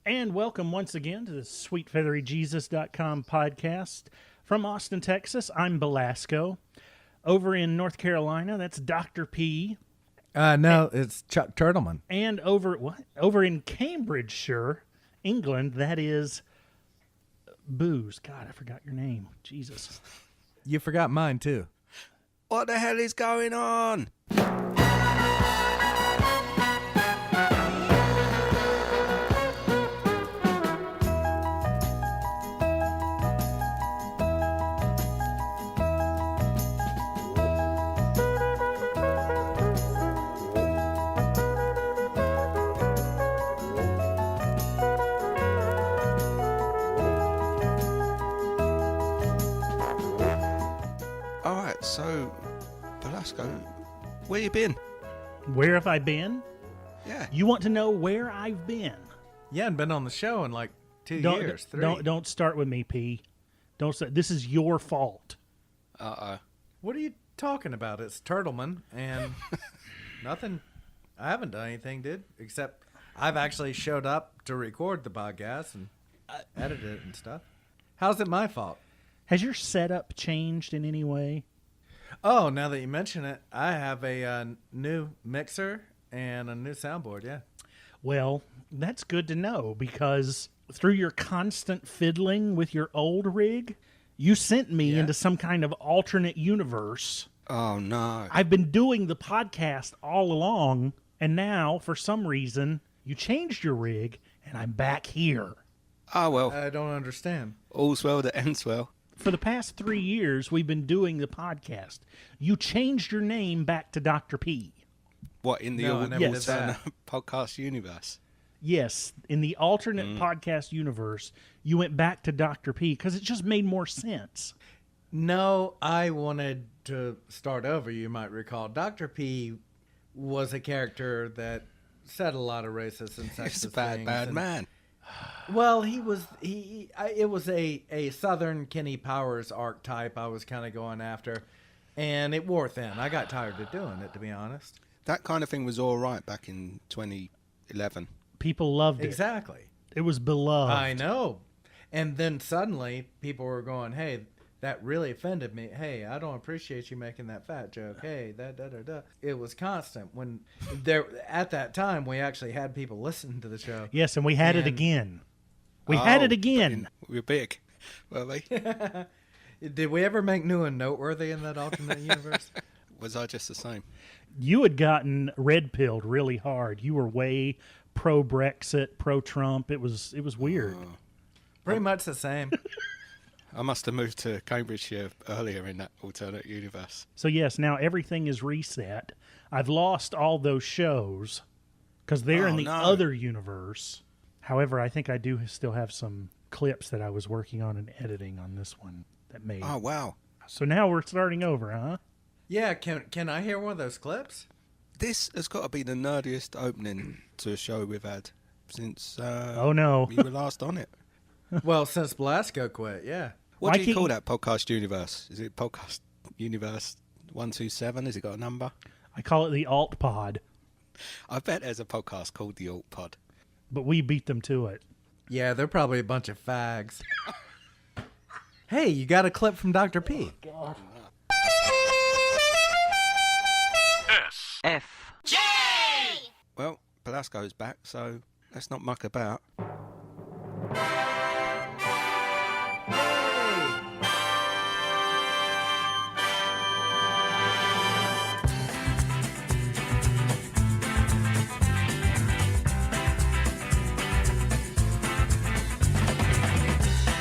And welcome once again to the Sweet Feathery Jesus.com podcast. From Austin, Texas, I'm Belasco. Over in North Carolina, that's Dr. P. It's Chuck Turtleman. And over in Cambridgeshire, England, that is Booze. God, I forgot your name. Jesus. You forgot mine, too. What the hell is going on? So, Belasco, where you been? Where have I been? Yeah. You want to know where I've been? You hadn't been on the show in like 2 years, 3. Don't start with me, P. Don't start. This is your fault. Uh-oh. What are you talking about? It's Turtleman, and nothing. I haven't done anything, except I've actually showed up to record the podcast and edit it and stuff. How's it my fault? Has your setup changed in any way? Oh, now that you mention it, I have a new mixer and a new soundboard, yeah. Well, that's good to know, because through your constant fiddling with your old rig, you sent me into some kind of alternate universe. Oh, no. I've been doing the podcast all along, and now, for some reason, you changed your rig, and I'm back here. Oh, well. I don't understand. All's well that ends well. For the past 3 years, we've been doing the podcast. You changed your name back to Dr. P. What, in the alternate podcast universe? Yes, in the alternate podcast universe, you went back to Dr. P because it just made more sense. No, I wanted to start over, you might recall. Dr. P was a character that said a lot of racist and sexist He's a things. bad man. Well, it was a Southern Kenny Powers archetype I was kind of going after, and it wore thin. I got tired of doing it, to be honest. That kind of thing was all right back in 2011. People loved it. Exactly. It was beloved. I know. And then suddenly people were going, hey, that really offended me. Hey, I don't appreciate you making that fat joke. Hey, da-da-da-da. It was constant. When there at that time, we actually had people listening to the show. Yes, and we had it again. We had it again. We were big, were we? Did we ever make new and noteworthy in that alternate universe? Was I just the same? You had gotten red-pilled really hard. You were way pro-Brexit, pro-Trump. It was weird. Pretty much the same. I must have moved to Cambridgeshire earlier in that alternate universe. So yes, now everything is reset. I've lost all those shows because they're in the other universe. However, I think I do still have some clips that I was working on and editing on this one that made. Oh, wow. So now we're starting over, huh? Yeah, can I hear one of those clips? This has got to be the nerdiest opening to a show we've had since oh no, we were last on it. Well, since Belasco quit, yeah. What do you call that podcast universe? Is it podcast universe 127? Has it got a number? I call it the Alt Pod. I bet there's a podcast called the Alt Pod. But we beat them to it. Yeah, they're probably a bunch of fags. Hey, you got a clip from Dr. P. Oh, God. SFJ! Well, Belasco's back, so let's not muck about.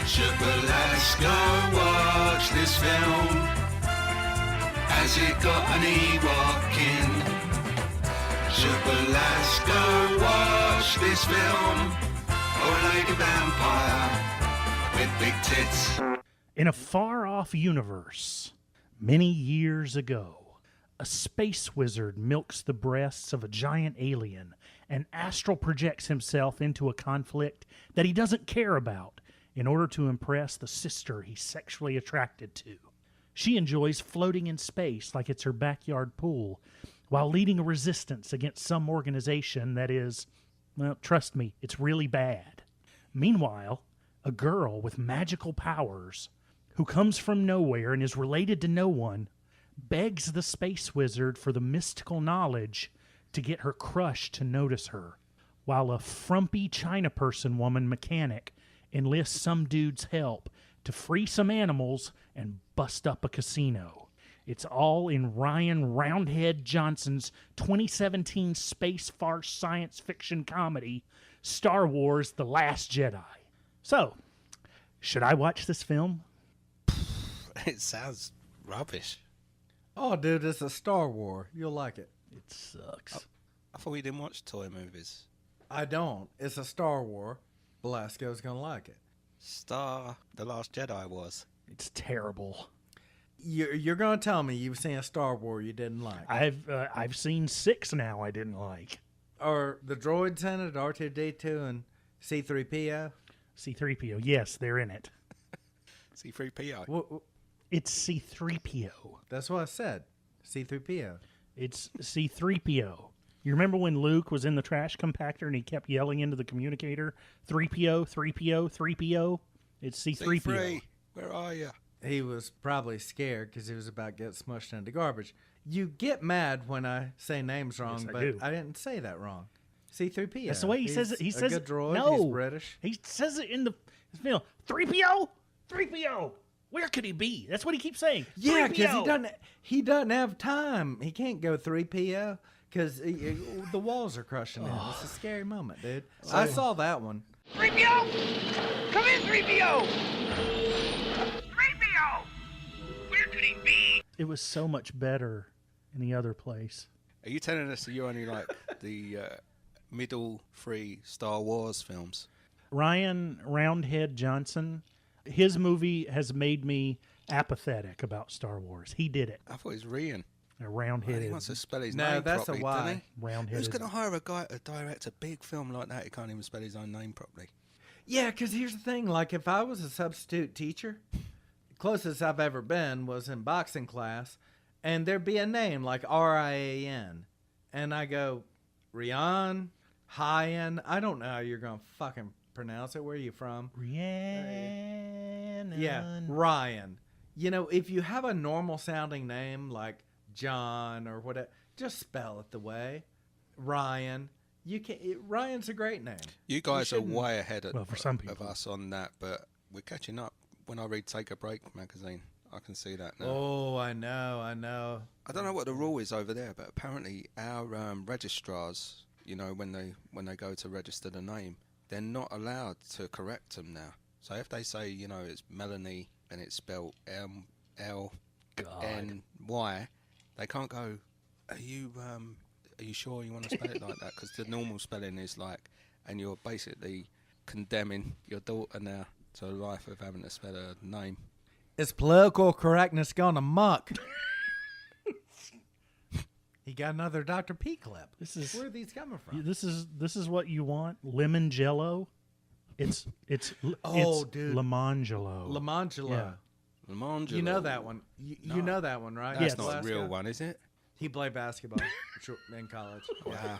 Should Belasco watch this film? Has it got an Ewok in? Should Belasco watch this film? Or a lady vampire with big tits? In a far-off universe, many years ago, a space wizard milks the breasts of a giant alien and astral projects himself into a conflict that he doesn't care about in order to impress the sister he's sexually attracted to. She enjoys floating in space like it's her backyard pool, while leading a resistance against some organization that is, well, trust me, it's really bad. Meanwhile, a girl with magical powers who comes from nowhere and is related to no one begs the space wizard for the mystical knowledge to get her crush to notice her, while a frumpy China person woman mechanic enlists some dude's help to free some animals and bust up a casino. It's all in Ryan Roundhead Johnson's 2017 space farce science fiction comedy, Star Wars: The Last Jedi. So, should I watch this film? It sounds rubbish. Oh, dude, it's a Star Wars. You'll like it. It sucks. I thought we didn't watch toy movies. I don't. It's a Star Wars. Belasco's going to like it. The Last Jedi was. It's terrible. You're going to tell me you've seen a Star Wars you didn't like. I've seen 6 now I didn't like. Or the droids in it, R2-D2 and C-3PO? C-3PO, yes, they're in it. C-3PO. It's C-3PO. That's what I said. C-3PO. It's C-3PO. You remember when Luke was in the trash compactor and he kept yelling into the communicator, 3PO, 3PO, 3PO? It's C-3PO. C3, where are you? He was probably scared because he was about to get smushed into garbage. You get mad when I say names wrong, Yes, I but do. I didn't say that wrong. C-3PO. That's the way he says it. He He's says a good droid. No, He's British. He says it in the film. 3PO, 3PO. Where could he be? That's what he keeps saying. Yeah, 3PO. because he doesn't have time. He can't go 3PO because the walls are crushing him. It's a scary moment, dude. I saw that one. 3PO! Come in, 3PO! 3PO! Where could he be? It was so much better in the other place. Are you telling us that you only like the middle 3 Star Wars films? Ryan Roundhead Johnson, his movie has made me apathetic about Star Wars. He did it. I thought it was Rian. A round-headed. He wants to spell his No, name that's a properly, Y. doesn't he? Round-headed. Who's going to hire a guy to direct a big film like that? He can't even spell his own name properly. Yeah, because here's the thing. Like, if I was a substitute teacher, closest I've ever been was in boxing class, and there'd be a name like R-I-A-N. And I go, Rian, Hyan. I don't know how you're going to fucking pronounce it. Where are you from? Rhiannon. Yeah, Ryan. You know, if you have a normal sounding name like John or whatever, just spell it the way. Ryan. Ryan's a great name. You guys are shouldn't- way ahead for some of people. us on that, but we're catching up. When I read Take a Break magazine, I can see that now. Oh, I know. I don't know what the rule is over there, but apparently our registrars, you know, when they go to register the name, they're not allowed to correct them now. So if they say, you know, it's Melanie and it's spelled M-L-N-Y, they can't go, are you sure you want to spell it like that? Because the normal spelling is like, and you're basically condemning your daughter now to a life of having to spell her name. Is political correctness gone amok? He got another Dr. P clip. Where are these coming from? This is what you want? Lemon Jello? It's dude. Lemangelo. Lamangelo. Yeah. Lamangelo. You know that one. You know that one, right? That's Yes. not a Belasco? real one, is it? He played basketball in college. Wow.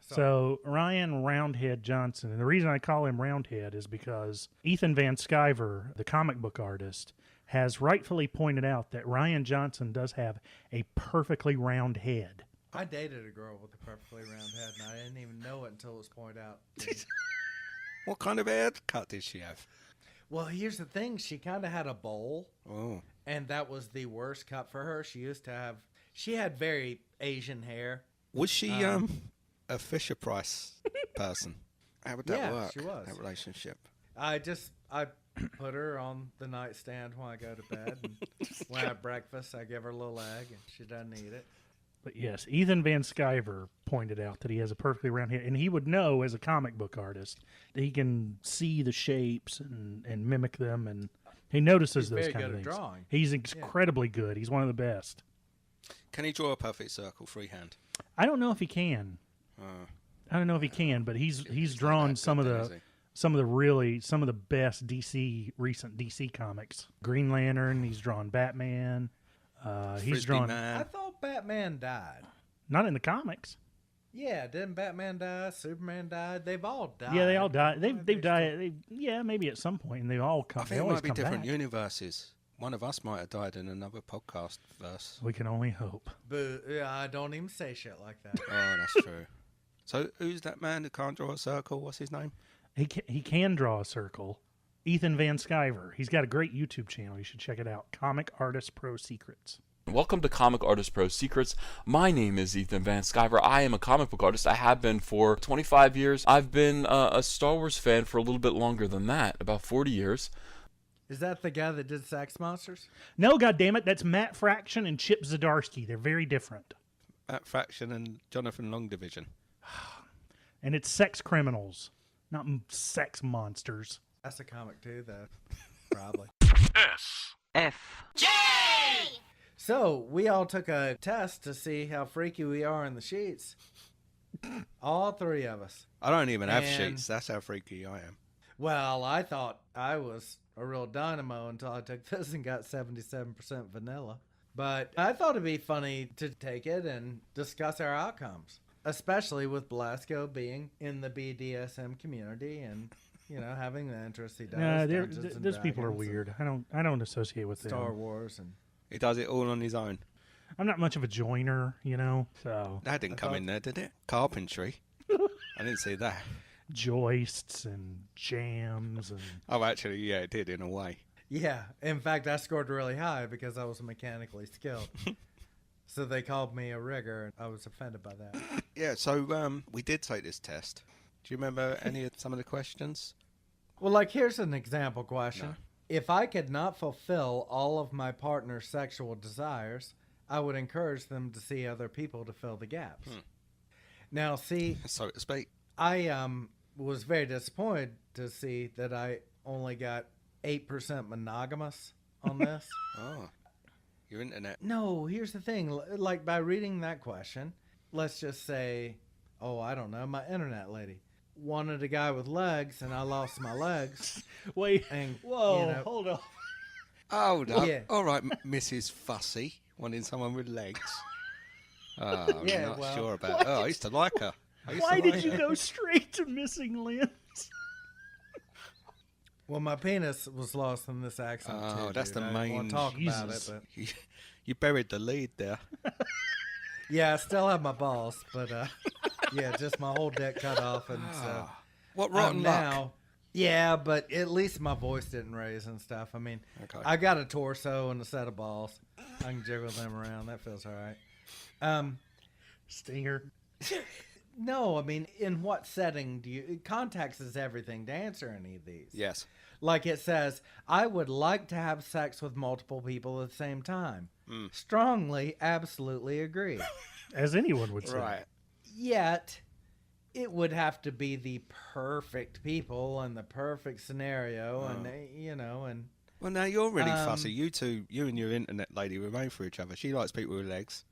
So Ryan Roundhead Johnson, and the reason I call him Roundhead is because Ethan Van Sciver, the comic book artist, has rightfully pointed out that Ryan Johnson does have a perfectly round head. I dated a girl with a perfectly round head, and I didn't even know it until it was pointed out. What kind of haircut did she have? Well, here's the thing. She kind of had a bowl, Oh. and that was the worst cut for her. She had very Asian hair. Was she a Fisher Price person? How would that Yeah, work? she was. That relationship. I put her on the nightstand when I go to bed. And when I have breakfast, I give her a little egg, and she doesn't eat it. But yes, Ethan Van Sciver pointed out that he has a perfectly round head, and he would know as a comic book artist that he can see the shapes and mimic them, and he notices He's those very kind of good at things. drawing. He's incredibly good. He's one of the best. Can he draw a perfect circle freehand? I don't know if he can. I don't know if he can, but he's drawn some of the best recent DC comics. Green Lantern. He's drawn Batman. He's Frisbee drawn Man. I thought Batman died. not in the comics. Yeah, didn't Batman die? Superman died. They've all died. Yeah, they all died. They've died. Maybe at some point, and they all come. I think they it always might be come different back. universes. One of us might have died in another podcast verse. We can only hope. But I don't even say shit like that. Oh, that's true. So who's that man who can't draw a circle? What's his name? He can draw a circle. Ethan Van Sciver. He's got a great YouTube channel. You should check it out. Comic Artist Pro Secrets. Welcome to Comic Artist Pro Secrets. My name is Ethan Van Sciver. I am a comic book artist. I have been for 25 years. I've been a Star Wars fan for a little bit longer than that, about 40 years. Is that the guy that did Sex Monsters? No, goddammit, that's Matt Fraction and Chip Zdarsky. They're very different. Matt Fraction and Jonathan Long Division. And it's sex criminals, not sex monsters. That's a comic too, though. Probably. F. So, we all took a test to see how freaky we are in the sheets. All three of us. I don't even have And- sheets. That's how freaky I am. Well, I thought I was a real dynamo until I took this and got 77% vanilla. But I thought it'd be funny to take it and discuss our outcomes, especially with Belasco being in the BDSM community and, you know, having the interest he does. Nah, Dungeons and those people are Dragons weird. I don't associate with and Star them. Wars and He does it all on his own. I'm not much of a joiner, you know. So That didn't come in there, did it? Carpentry. I didn't see that. joists and jams and Oh, actually, yeah, it did in a way. yeah. In fact, I scored really high because I was mechanically skilled. So they called me a rigger, and I was offended by that. Yeah, so we did take this test. Do you remember some of the questions? Well, like, here's an example question. If I could not fulfill all of my partner's sexual desires, I would encourage them to see other people to fill the gaps. Now, see, So to speak. I was very disappointed to see that I only got 8% monogamous on this. Oh, your internet. No, here's the thing. Like, by reading that question, let's just say, oh, I don't know, my internet lady wanted a guy with legs, and I lost my legs. wait. And, Whoa, you know, hold on. Hold up. Yeah. All right, Mrs. Fussy, wanting someone with legs. Oh, I'm Yeah, not well- sure about. Oh, I used to like her. Why did you go straight to missing limbs? well, my penis was lost in this accident. Oh, too, that's dude. the I didn't want main- to talk about Jesus. it, but You buried the lead there. yeah, I still have my balls, but yeah, just my whole dick cut off, and so What rotten luck. now. Yeah, but at least my voice didn't raise and stuff. I mean, Okay. I got a torso and a set of balls. I can jiggle them around. That feels all right. Stinger. No, I mean, in what setting do you... Context is everything to answer any of these. Yes. Like it says, I would like to have sex with multiple people at the same time. Strongly, absolutely agree. As anyone would say. Right. Yet, it would have to be the perfect people and the perfect scenario, and you know, and Well, now you're really fussy. You and your internet lady were made for each other. She likes people with legs,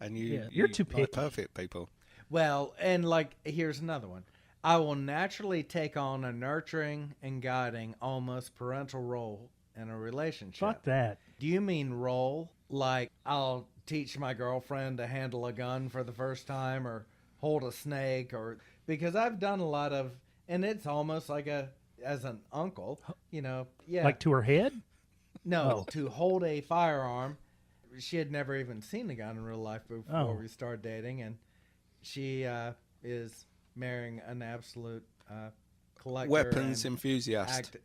and you're too like picky. perfect people. well, and like here's another one. I will naturally take on a nurturing and guiding, almost parental role in a relationship. Fuck that. Do you mean role like I'll teach my girlfriend to handle a gun for the first time or hold a snake, or because I've done a lot of, and it's almost like as an uncle, you know, yeah. Like to her head? No, Oh. to hold a firearm. She had never even seen a gun in real life before Oh. we started dating, and she is marrying an absolute collector. Weapons and enthusiast.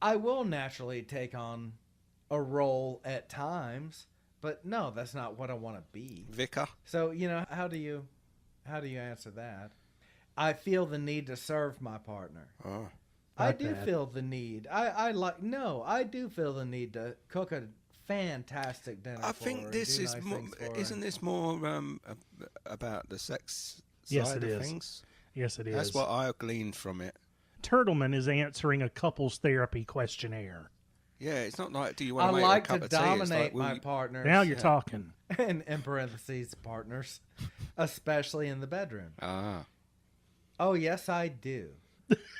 I will naturally take on a role at times, but no, that's not what I want to be. Vicar. So, you know, how do you answer that? I feel the need to serve my partner. Oh. I Not do bad. feel the need. I do feel the need to cook a fantastic dinner. I for think her, this do is nice more, things for her. isn't this more about the sex Yes, side it of is. things? Yes, it is. That's what I gleaned from it. Turtleman is answering a couples therapy questionnaire. Yeah, it's not like, do you I want to make like a cup to of tea? It's dominate like, will my you- partners. Now you're talking. in parentheses, partners, especially in the bedroom. Ah. Oh, yes, I do.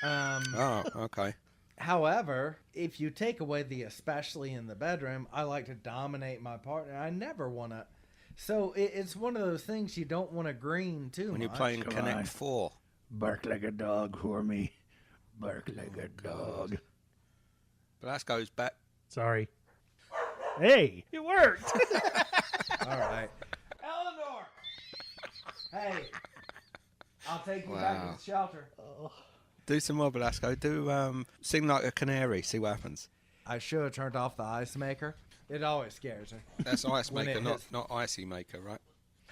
Oh, okay. However, if you take away the especially in the bedroom, I like to dominate my partner. I never want to So it's one of those things you don't want to green too When much. you're playing Come Connect on. 4. Bark like a dog for me. Bark like a dog. Belasco's back. Sorry. Hey, it worked. All right. Eleanor! Hey, I'll take you back to Wow. the shelter. Do some more, Belasco. Do sing like a canary. See what happens. I should have turned off the ice maker. It always scares me. That's ice When maker, it not hits- not icy maker, right?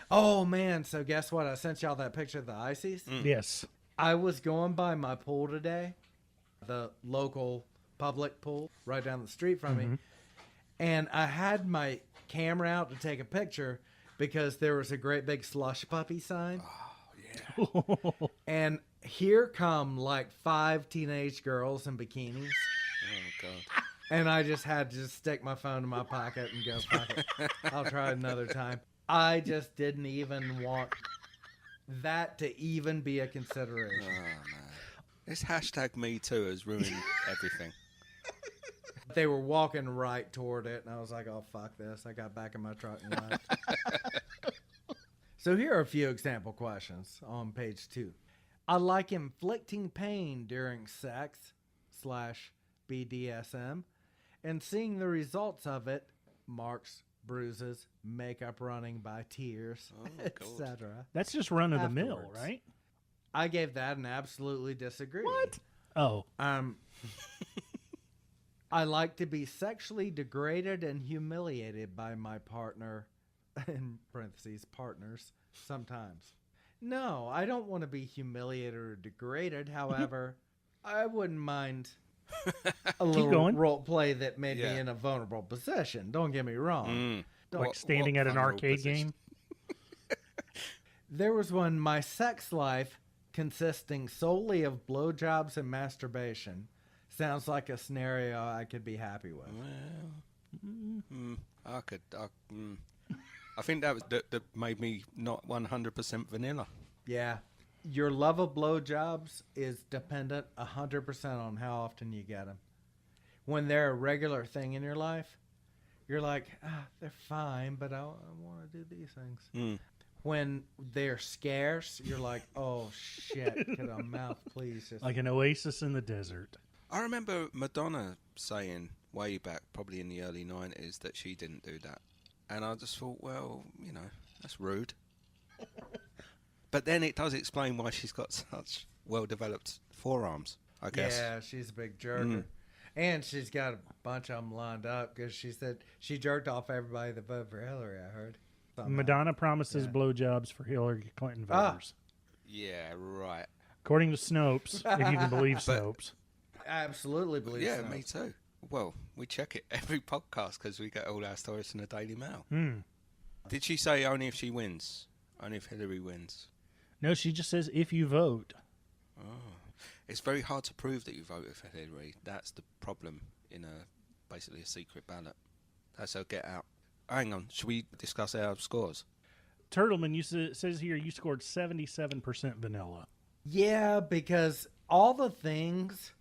Oh, man. So guess what? I sent y'all that picture of the ices. Yes. I was going by my pool today, the local public pool right down the street from me, and I had my camera out to take a picture because there was a great big slush puppy sign. And here come like 5 teenage girls in bikinis. Oh god. And I just had to just stick my phone in my pocket and go, fuck it. I'll try it another time. I just didn't even want that to even be a consideration. Oh man. This hashtag Me Too has ruined everything. They were walking right toward it, and I was like, oh, fuck this. I got back in my truck and left. So here are a few example questions on page 2. I like inflicting pain during sex / BDSM and seeing the results of it, marks, bruises, makeup running by tears, Oh, God. etc. That's just run of the mill, Afterwards. right? I gave that an absolutely disagree. What? Oh. I like to be sexually degraded and humiliated by my partner, in parentheses, partners, sometimes. No, I don't want to be humiliated or degraded. However, I wouldn't mind a little going. role play that made Yeah. me in a vulnerable position. Don't get me wrong. Like What- standing what at an vulnerable arcade position? game? There was one, my sex life consisting solely of blowjobs and masturbation. Sounds like a scenario I could be happy with. I think that was that made me not 100% vanilla. Yeah. Your love of blowjobs is dependent 100% on how often you get them. When they're a regular thing in your life, you're like, they're fine, but I want to do these things. When they're scarce, you're like, oh, shit, get a mouth, please. Just... Like an oasis in the desert. I remember Madonna saying way back, probably in the early 90s, that she didn't do that. And I just thought, well, you know, that's rude. But then it does explain why she's got such well-developed forearms, I guess. Yeah, she's a big jerker. And she's got a bunch of them lined up because she said she jerked off everybody that voted for Hillary, I heard. Somehow. Madonna promises Yeah. blowjobs for Hillary Clinton voters. Yeah, right. According to Snopes, if you can believe Snopes. I absolutely believe Yeah, so. me too. Well, we check it every podcast because we get all our stories from the Daily Mail. Did she say only if she wins? Only if Hillary wins? No, she just says if you vote. It's very hard to prove that you voted for Hillary. That's the problem in basically a secret ballot. That's a get out. Hang on, should we discuss our scores? Turtleman, says here you scored 77% vanilla. Yeah, because all the things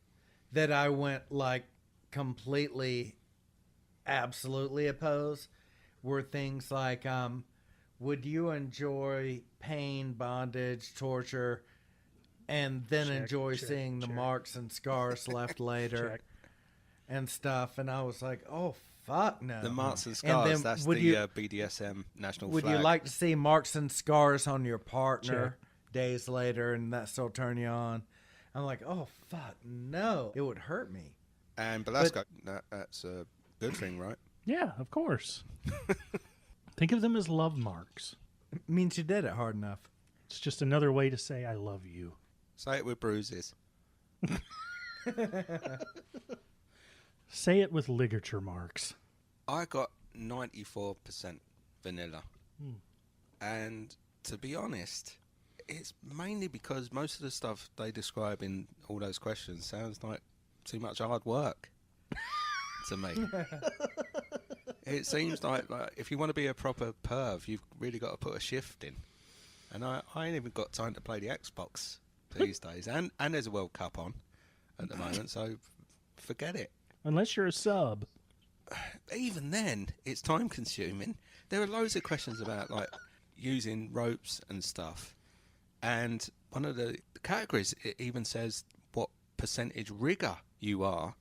that I went like completely, absolutely opposed were things like, would you enjoy pain, bondage, torture, and then Check, enjoy check, seeing the check. marks and scars left later Check. and stuff? And I was like, oh, fuck no. The marks and And scars, then that's would the you- BDSM national Would flag. you like to see marks and scars on your partner days later and that still turn you on? I'm like, oh, fuck, no. It would hurt me. And Belasco, that's a good thing, right? Yeah, of course. Think of them as love marks. It means you did it hard enough. It's just another way to say I love you. Say it with bruises. Say it with ligature marks. I got 94% vanilla. And to be honest, it's mainly because most of the stuff they describe in all those questions sounds like too much hard work to me. It seems like if you want to be a proper perv, you've really got to put a shift in. And I ain't even got time to play the Xbox these days. And there's a World Cup on at the moment, so forget it. Unless you're a sub. Even then, it's time consuming there are loads of questions about like using ropes and stuff, and one of the categories it even says what percentage rigger you are.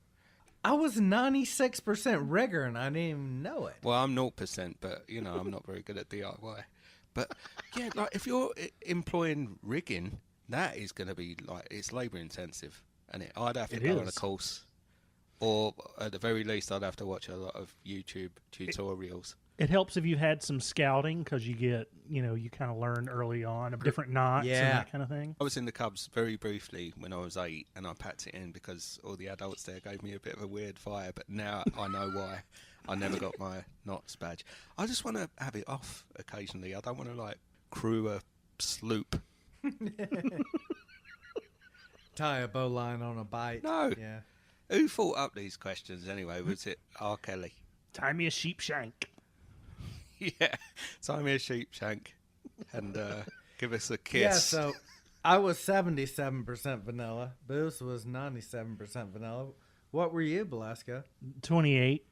I was 96% rigger and I didn't even know it. Well, I'm 0%, but you know I'm not very good at DIY. But yeah, like if you're employing rigging, that is going to be like it's labour intensive, and I'd have to go on a course, or at the very least, I'd have to watch a lot of YouTube tutorials. It helps if you've had some scouting because you get, you kind of learn early on of different knots and that kind of thing. I was in the Cubs very briefly when I was 8, and I packed it in because all the adults there gave me a bit of a weird fire, but now I know why. I never got my knots badge. I just want to have it off occasionally. I don't want to, like, crew a sloop. Tie a bowline on a bite. No. Yeah. Who thought up these questions anyway? Was it R. Kelly? Tie me a sheep shank. Yeah. Tie me a sheep shank and give us a kiss. Yeah, so I was 77% vanilla. Booth was 97% vanilla. What were you, Belasco? 28.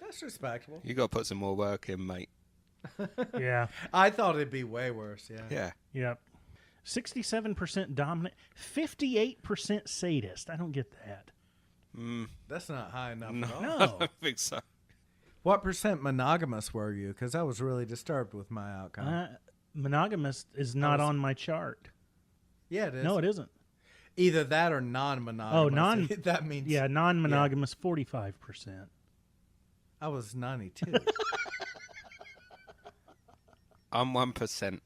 That's respectable. You got to put some more work in, mate. Yeah. I thought it'd be way worse, yeah. Yeah. Yep. 67% dominant, 58% sadist. I don't get that. That's not high enough No, at all. No. I don't think so. What percent monogamous were you? Because I was really disturbed with my outcome. Monogamous is not on my chart. Yeah, it is. No, it isn't. Either that or non-monogamous. Oh, that means... Yeah, non-monogamous, 45%. I was 92. I'm 1%.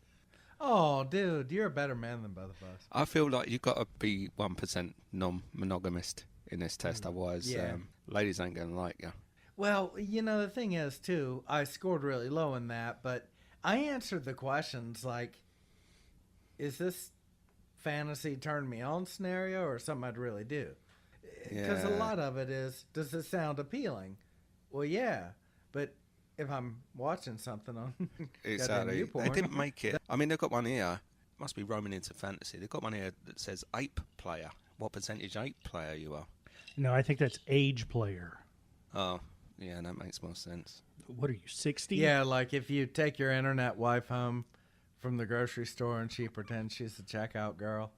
Oh, dude, you're a better man than both of us. I feel like you've got to be 1% non-monogamist in this test, otherwise ladies ain't going to like you. Well, the thing is, too, I scored really low in that, but I answered the questions like, is this fantasy turn me on scenario or something I'd really do? Because a lot of it is, does it sound appealing? Well, yeah, but if I'm watching something on Exactly. YouPorn, They didn't make it. I mean, they've got one here. Must be roaming into fantasy. They've got one here that says ape player. What percentage ape player you are? No, I think that's age player. Oh, yeah, that makes more sense. What are you, 60? Yeah, like if you take your internet wife home from the grocery store and she pretends she's the checkout girl,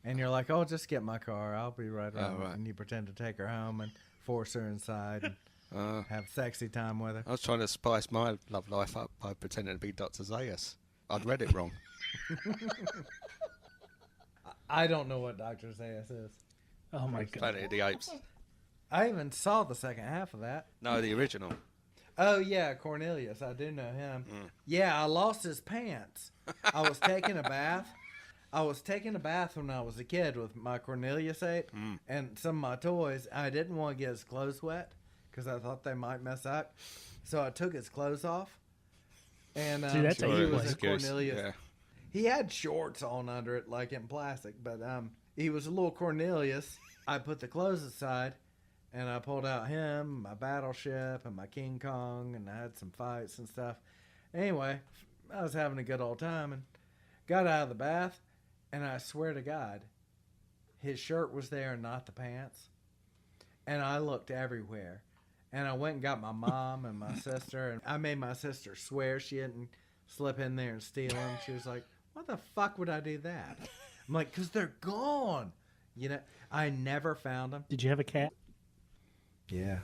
and you're like, "Oh, just get my car. I'll be right around." right. And you pretend to take her home and force her inside and have sexy time with her. I was trying to spice my love life up by pretending to be Dr. Zayas. I'd read it wrong. I don't know what Dr. Zayas is. Oh, my God. Planet of the Apes. I even saw the second half of that. No, the original. Oh, yeah, Cornelius. I do know him. Yeah, I lost his pants. I was taking a bath. I was taking a bath when I was a kid with my Cornelius ape and some of my toys. I didn't want to get his clothes wet because I thought they might mess up. So I took his clothes off. And See, that's he a was a excuse. Cornelius. Yeah. He had shorts on under it, like in plastic, but he was a little Cornelius. I put the clothes aside, and I pulled out him, my battleship, and my King Kong, and I had some fights and stuff. Anyway, I was having a good old time, and got out of the bath, and I swear to God, his shirt was there and not the pants. And I looked everywhere. And I went and got my mom and my sister, and I made my sister swear she didn't slip in there and steal them. She was like, "Why the fuck would I do that?" I'm like, "'Cause they're gone." I never found them. Did you have a cat? Yeah.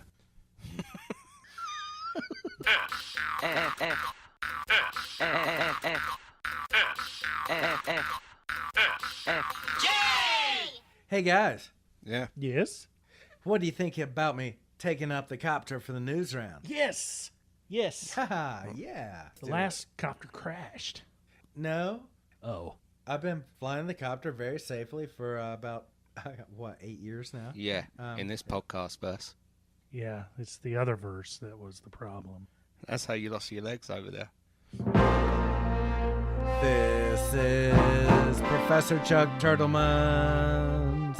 Hey guys, Yeah. Yes. what do you think about me taking up the copter for the news round? Yes. Yes. Haha, yeah. The last copter crashed. No, Oh. I've been flying the copter very safely for about 8 years now. Yeah, in this podcast verse. Yeah, it's the other verse that was the problem. That's how you lost your legs over there. This is Professor Chuck Turtleman's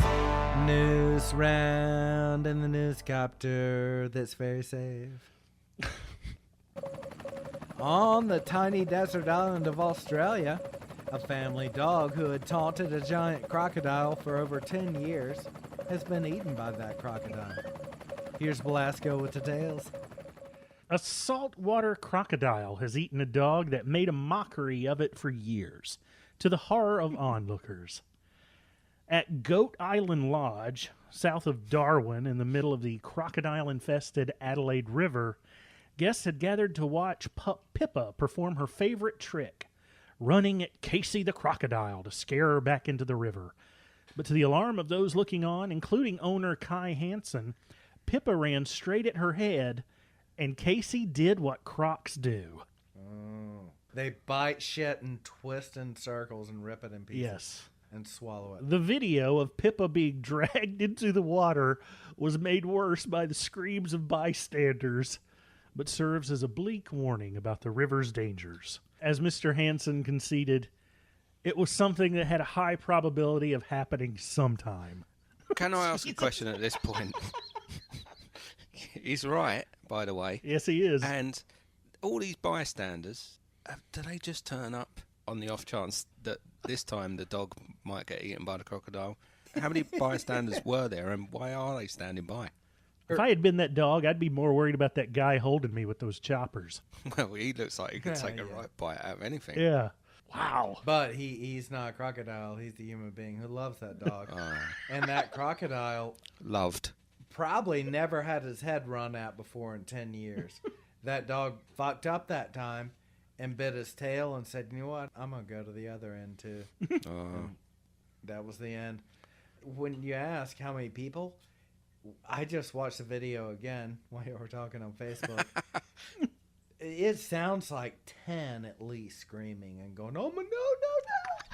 news round in the newscopter that's very safe. On the tiny desert island of Australia, a family dog who had taunted a giant crocodile for over 10 years has been eaten by that crocodile. Here's Belasco with details. A saltwater crocodile has eaten a dog that made a mockery of it for years, to the horror of onlookers. At Goat Island Lodge, south of Darwin, in the middle of the crocodile-infested Adelaide River, guests had gathered to watch Pippa perform her favorite trick, running at Casey the crocodile to scare her back into the river. But to the alarm of those looking on, including owner Kai Hansen, Pippa ran straight at her head, and Casey did what crocs do. Oh. They bite shit and twist in circles and rip it in pieces. Yes. And swallow it. The video of Pippa being dragged into the water was made worse by the screams of bystanders, but serves as a bleak warning about the river's dangers. As Mr. Hansen conceded, it was something that had a high probability of happening sometime. Can I ask a question at this point? He's right, by the way. Yes, he is. And all these bystanders, do they just turn up on the off chance that this time the dog might get eaten by the crocodile? How many bystanders were there, and why are they standing by? If I had been that dog, I'd be more worried about that guy holding me with those choppers. Well, he looks like he could take a right bite out of anything. Yeah. Wow. But he's not a crocodile. He's a human being who loves that dog. And that crocodile Loved. probably never had his head run at before in 10 years. That dog fucked up that time and bit his tail and said, you know what, I'm going to go to the other end too. That was the end. When you ask how many people, I just watched the video again while you were talking on Facebook. It sounds like 10 at least screaming and going, oh my, no.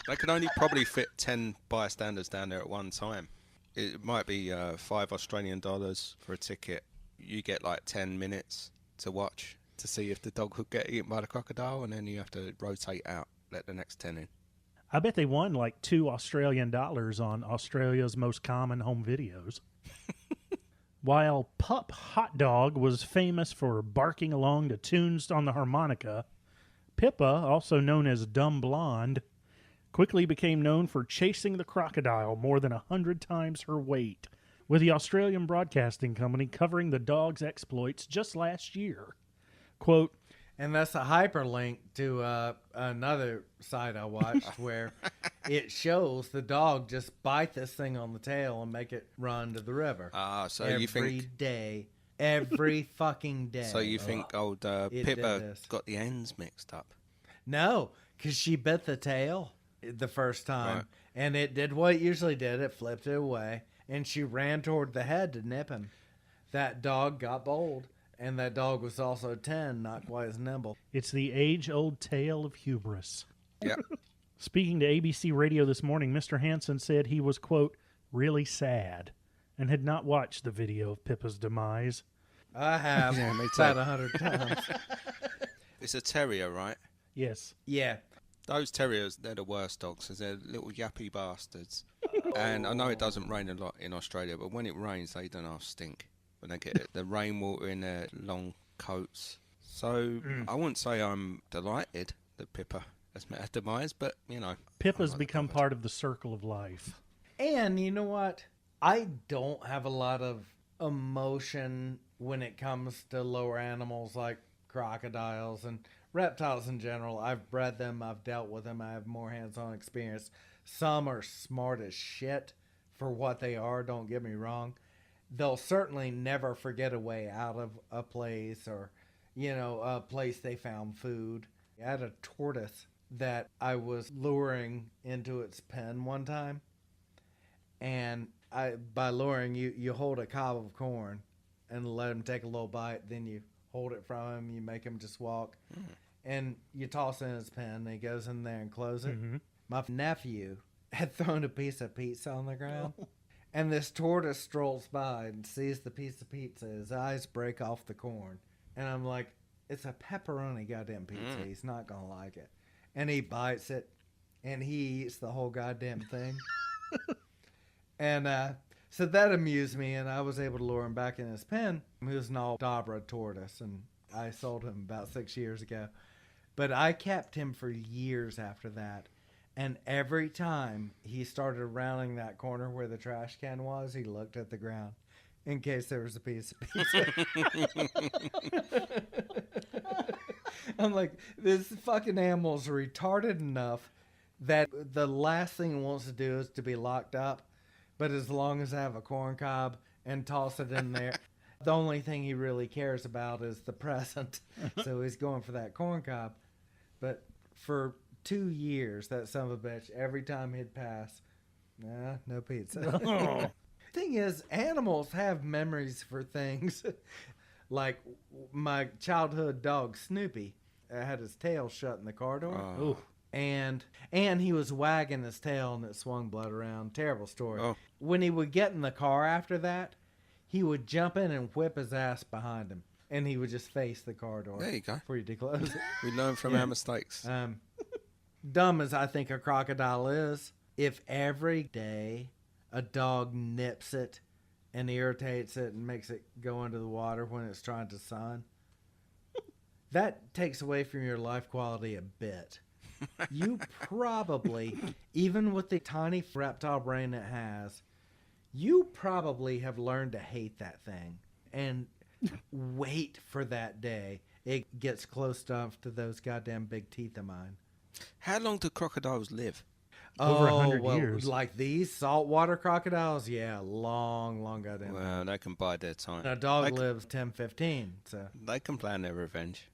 They can only probably fit 10 bystanders down there at one time. It might be $5 Australian for a ticket. You get like 10 minutes to watch to see if the dog would get eaten by the crocodile, and then you have to rotate out, let the next 10 in. I bet they won like $2 Australian on Australia's most common home videos. While Pup Hot Dog was famous for barking along to tunes on the harmonica, Pippa, also known as Dumb Blonde, quickly became known for chasing the crocodile more than 100 times her weight, with the Australian Broadcasting Company covering the dog's exploits just last year. Quote, And that's a hyperlink to another site I watched where it shows the dog just bite this thing on the tail and make it run to the river. So every you think day, every fucking day. So you think old It did Pippa this. got the ends mixed up? No, because she bit the tail the first time, Right. and it did what it usually did. It flipped it away, and she ran toward the head to nip him. That dog got bold, and that dog was also 10, not quite as nimble. it's the age-old tale of hubris. Yeah. Speaking to ABC Radio this morning, Mr. Hansen said he was, quote, really sad, and had not watched the video of Pippa's demise. I have Yeah, me too. about 100 times. It's a terrier, right? Yes. Yeah. Those terriers, they're the worst dogs, because they're little yappy bastards. And I know it doesn't rain a lot in Australia, but when it rains, they don't half stink. When they get the rainwater in their long coats. So I wouldn't say I'm delighted that Pippa has met her demise, but, you know. Pippa's I'm not become bothered. part of the circle of life. And you know what? I don't have a lot of emotion when it comes to lower animals like crocodiles and reptiles in general. I've bred them. I've dealt with them. I have more hands-on experience. Some are smart as shit for what they are. Don't get me wrong. They'll certainly never forget a way out of a place or, a place they found food. I had a tortoise that I was luring into its pen one time. And by luring, you hold a cob of corn and let him take a little bite. Then you hold it from him. You make him just walk. And you toss it in his pen. And he goes in there and closes it. Mm-hmm. My nephew had thrown a piece of pizza on the ground. And this tortoise strolls by and sees the piece of pizza. His eyes break off the corn. And I'm like, it's a pepperoni goddamn pizza. He's not going to like it. And he bites it. And he eats the whole goddamn thing. And so that amused me. And I was able to lure him back in his pen. He was an Aldabra tortoise. And I sold him about 6 years ago. But I kept him for years after that. And every time he started rounding that corner where the trash can was, he looked at the ground. in case there was a piece of pizza. I'm like, this fucking animal's retarded enough that the last thing it wants to do is to be locked up. But as long as I have a corn cob and toss it in there, the only thing he really cares about is the present. So he's going for that corn cob. But for 2 years, that son of a bitch, every time he'd pass, no pizza. Thing is, animals have memories for things. Like my childhood dog, Snoopy, had his tail shut in the car door. Oh. And he was wagging his tail and it swung blood around. Terrible story. Oh. When he would get in the car after that, he would jump in and whip his ass behind him. And he would just face the car door. There you go. Before you declose it. We learn from our mistakes. Dumb as I think a crocodile is, if every day a dog nips it and irritates it and makes it go into the water when it's trying to sun, that takes away from your life quality a bit. You probably, even with the tiny reptile brain it has, you probably have learned to hate that thing and wait for that day it gets close enough to those goddamn big teeth of mine. How long do crocodiles live? Over 100 years. Like these saltwater crocodiles, yeah, long goddamn. Well, they can bide their time. A dog lives 10, 15, so. They can plan their revenge.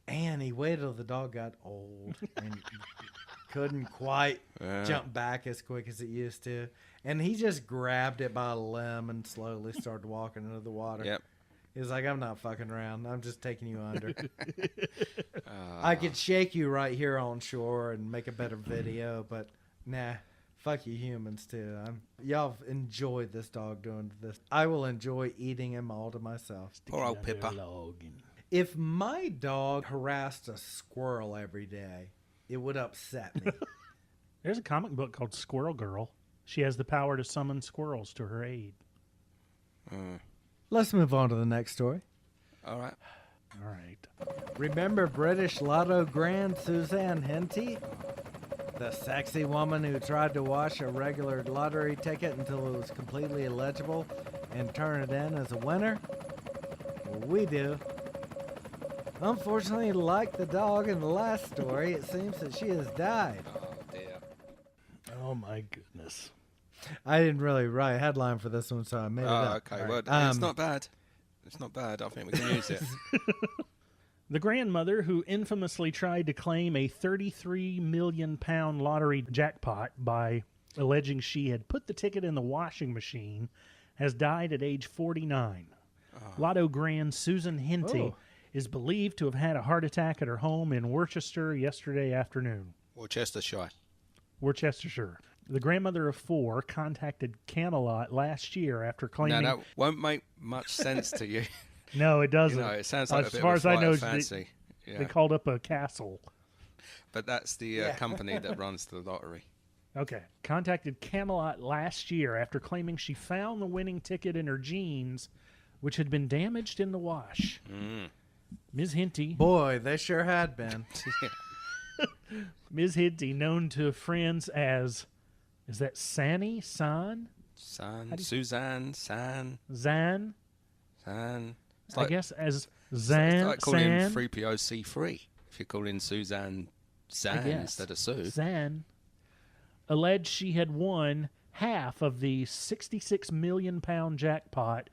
And he waited till the dog got old and couldn't quite jump back as quick as it used to. And he just grabbed it by a limb and slowly started walking into the water. Yep. He was like, I'm not fucking around. I'm just taking you under. I could shake you right here on shore and make a better video, but nah, fuck you humans too. Y'all have enjoyed this dog doing this. I will enjoy eating him all to myself. Poor old Pippa. If my dog harassed a squirrel every day, it would upset me. There's a comic book called Squirrel Girl. She has the power to summon squirrels to her aid. Let's move on to the next story. All right. All right. Remember British Lotto Grand Suzanne Henty? The sexy woman who tried to wash a regular lottery ticket until it was completely illegible and turn it in as a winner? Well, we do. Unfortunately, like the dog in the last story, it seems that she has died. Oh, dear. Oh, my goodness. I didn't really write a headline for this one, so I made it up. Okay. Well, it's not bad. It's not bad. I think we can use it. The grandmother who infamously tried to claim a £33 million lottery jackpot by alleging she had put the ticket in the washing machine has died at age 49. Lotto Grand Susan Henty is believed to have had a heart attack at her home in Worcestershire yesterday afternoon. Worcestershire. The grandmother of 4 contacted Camelot last year after claiming... Now, that won't make much sense to you. No, it doesn't. You know, it sounds like as a bit far of a as I flight know, of fancy. they called up a castle. But that's the company that runs the lottery. Okay. Contacted Camelot last year after claiming she found the winning ticket in her jeans, which had been damaged in the wash. Ms. Henty... Boy, they sure had been. Ms. Henty, known to friends as... Is that Sanny? Suzanne? San. Zan? It's I guess as Zan. It's like calling San, 3PO C3 if you're calling Suzanne Zan instead of Sue. Zan alleged she had won half of the £66 million jackpot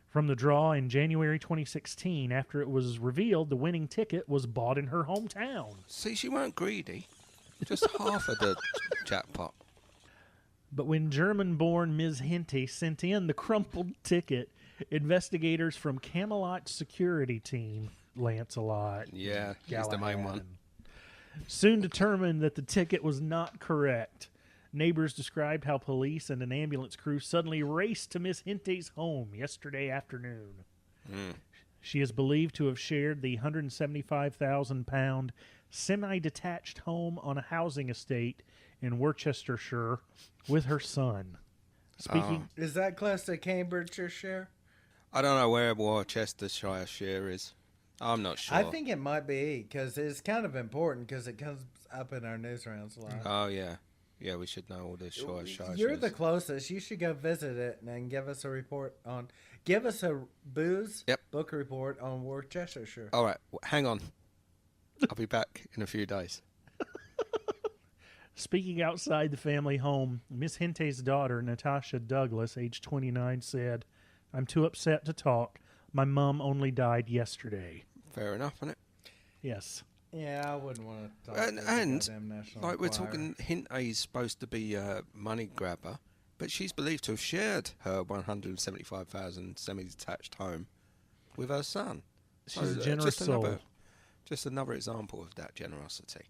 from the draw in January 2016 after it was revealed the winning ticket was bought in her hometown. See, she weren't greedy. Just half of the jackpot. But when German-born Ms. Henty sent in the crumpled ticket, investigators from Camelot security team, Lancelot, Yeah, he's the main one. soon determined that the ticket was not correct. Neighbors described how police and an ambulance crew suddenly raced to Miss Henty's home yesterday afternoon. She is believed to have shared the £175,000 semi-detached home on a housing estate in Worcestershire with her son. Speaking, Is that close to Cambridgeshire? I don't know where Worcestershire is. I'm not sure. I think it might be, because it's kind of important, because it comes up in our news rounds a lot. Oh, yeah. Yeah, we should know all this Shire. You're the closest. You should go visit it and give us a report on... Give us a booze Yep. book report on Worcestershire. All right, hang on. I'll be back in a few days. Speaking outside the family home, Miss Hente's daughter, Natasha Douglas, age 29, said, "I'm too upset to talk. My mum only died yesterday." Fair enough, isn't it? Yes. Yeah, I wouldn't want to talk And to the goddamn National like we're Enquirer. talking, Hente's supposed to be a money grabber, but she's believed to have shared her 175,000 semi-detached home with her son. She's a generous soul. Just another example of that generosity.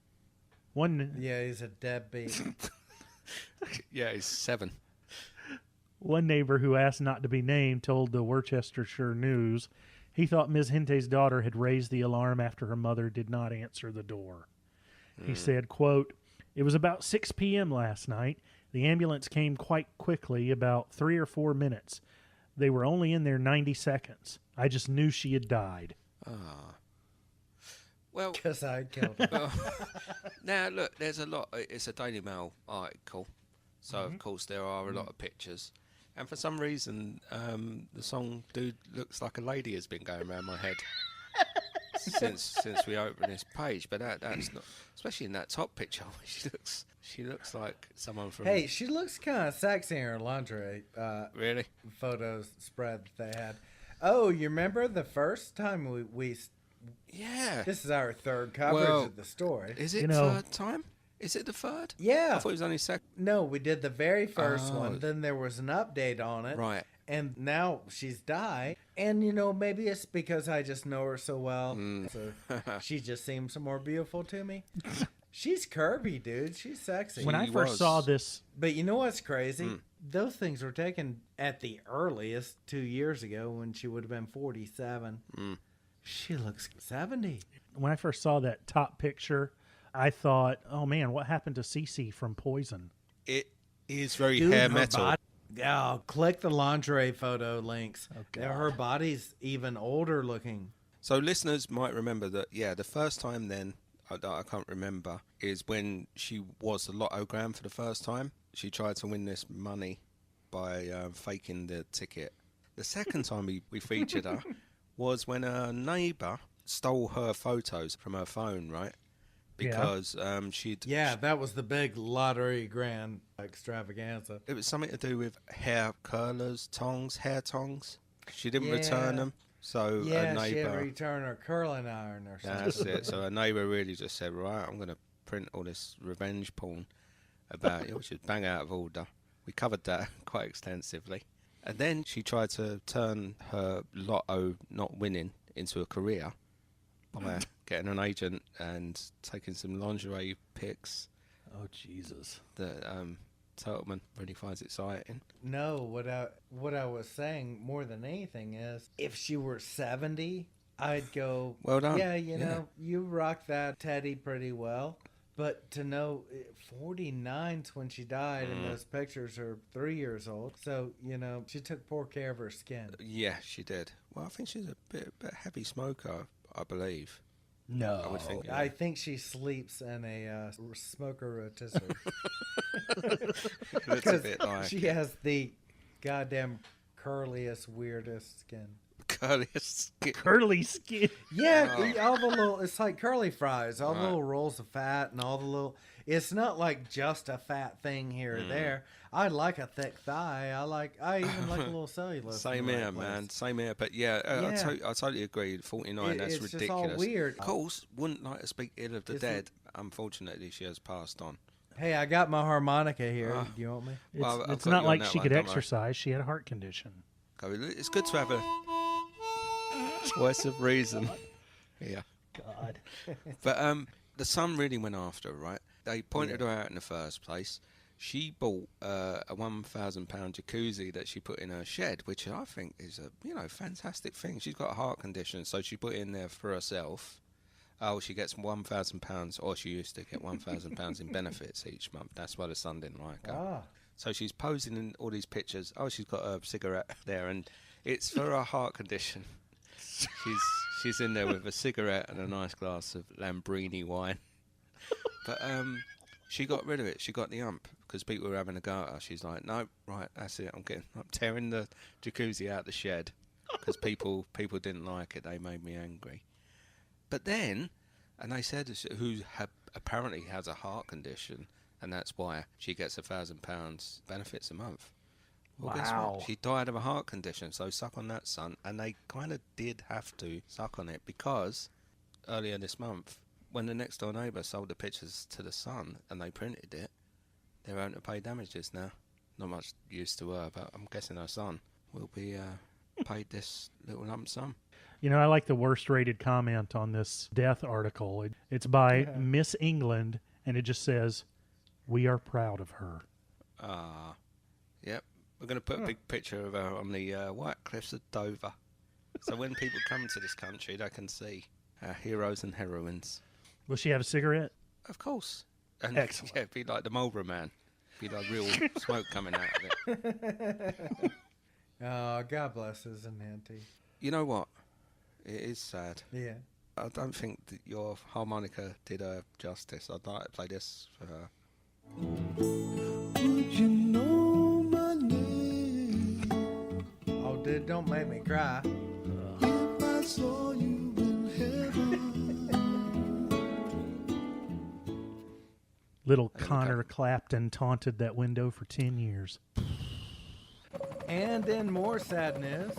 Yeah, he's a deadbeat. Yeah, he's 7. One neighbor who asked not to be named told the Worcestershire News he thought Ms. Hente's daughter had raised the alarm after her mother did not answer the door. He said, quote, "It was about 6 p.m. last night. The ambulance came quite quickly, about 3 or 4 minutes. They were only in there 90 seconds. I just knew she had died." Ah. Well, Because I killed him. well, now look, there's a lot. It's a Daily Mail article, so of course there are a lot of pictures. And for some reason, the song "Dude Looks Like a Lady" has been going around my head since we opened this page. But that's not, especially in that top picture. She looks like someone from. Hey, she looks kind of sexy in her lingerie Really? photos spread that they had. Oh, you remember the first time we Yeah. this is our third coverage Well, of the story. Is it You know- third time? Is it the third? Yeah. I thought it was only second. No, we did the very first Oh. one. Then there was an update on it. Right. And now she's died. And, maybe it's because I just know her so well. So she just seems more beautiful to me. She's curvy, dude. She's sexy. When I She first was. saw this, But you know what's crazy? Those things were taken at the earliest 2 years ago when she would have been 47. She looks 70. when I first saw that top picture, I thought, "Oh man, what happened to Cece from Poison?" It is very Dude, hair her metal. body- Oh, click the lingerie photo links. Okay. Her body's even older looking. So listeners might remember that, the first time then, I can't remember, is when she was the lottogram for the first time. She tried to win this money by faking the ticket. The second time we featured her was when a neighbour stole her photos from her phone, right? Because she'd... Yeah, that was the big lottery grand extravaganza. It was something to do with hair curlers, hair tongs. She didn't Yeah. return them. So a Yeah, she had to neighbour... return her curling iron or something. That's it. So a neighbour really just said, right, I'm going to print all this revenge porn about you, which is bang out of order. We covered that quite extensively. And then she tried to turn her lotto not winning into a career by getting an agent and taking some lingerie pics Oh Jesus! that Turtleman really finds exciting. No, what I was saying more than anything is, if she were 70, I'd go, Well done. yeah, you rock that teddy pretty well. But to know 49's when she died, and those pictures are 3 years old. So, she took poor care of her skin. Yeah, she did. Well, I think she's a bit heavy smoker, I believe. No, I would think. I think she sleeps in a smoker rotisserie. Looks a bit like She has the goddamn curliest, weirdest skin. curliest skin. curly skin. Yeah, all the little, it's like curly fries, all the little rolls of fat and all the little, it's not like just a fat thing here or there. I like a thick thigh. I even like a little cellulose. Same in the here, right place. man. Same here. But yeah, I totally agree. 49, that's It's just ridiculous. all weird. Of course, wouldn't like to speak ill of the It's dead. Unfortunately, she has passed on. Hey, I got my harmonica here. Do you want me? It's, Well, I've it's got not you on like that she one, could don't worry. exercise. She had a heart condition. It's good to have a voice of reason. Yeah. God. But the son really went after her, right? They pointed her out in the first place. She bought a £1,000 jacuzzi that she put in her shed, which I think is a fantastic thing. She's got a heart condition, so she put it in there for herself. Oh, she gets £1,000, or she used to get £1,000 in benefits each month. That's why the son didn't like her. Ah. So she's posing in all these pictures. Oh, she's got a cigarette there, and it's for her heart condition. She's in there with a cigarette and a nice glass of Lambrini wine. But she got rid of it. She got the ump because people were having a go at her. She's like, no, right, that's it. I'm tearing the jacuzzi out the shed. because people didn't like it. They made me angry. But then, and they said apparently has a heart condition, and that's why she gets £1,000 benefits a month. Well, guess Wow. what? She died of a heart condition, so suck on that, son. And they kind of did have to suck on it because earlier this month, when the next door neighbour sold the pictures to the Sun and they printed it, they're having to pay damages now. Not much use to her, but I'm guessing her son will be paid this little lump sum. You know, I like the worst rated comment on this death article. It's by Miss England, and it just says, "We are proud of her." Yep. We're going to put a big picture of her on the White Cliffs of Dover. So when people come to this country, they can see our heroes and heroines. Will she have a cigarette? Of course. And Excellent. Yeah, it'd be like the Marlboro Man. It'd be like real smoke coming out of it. Oh, God bless his auntie. You know what? It is sad. Yeah. I don't think that your harmonica did her justice. I'd like to play this for her. You know my name. Oh, dude, don't make me cry. If I saw you in heaven. Little Connor Clapton taunted that window for 10 years. And in more sad news,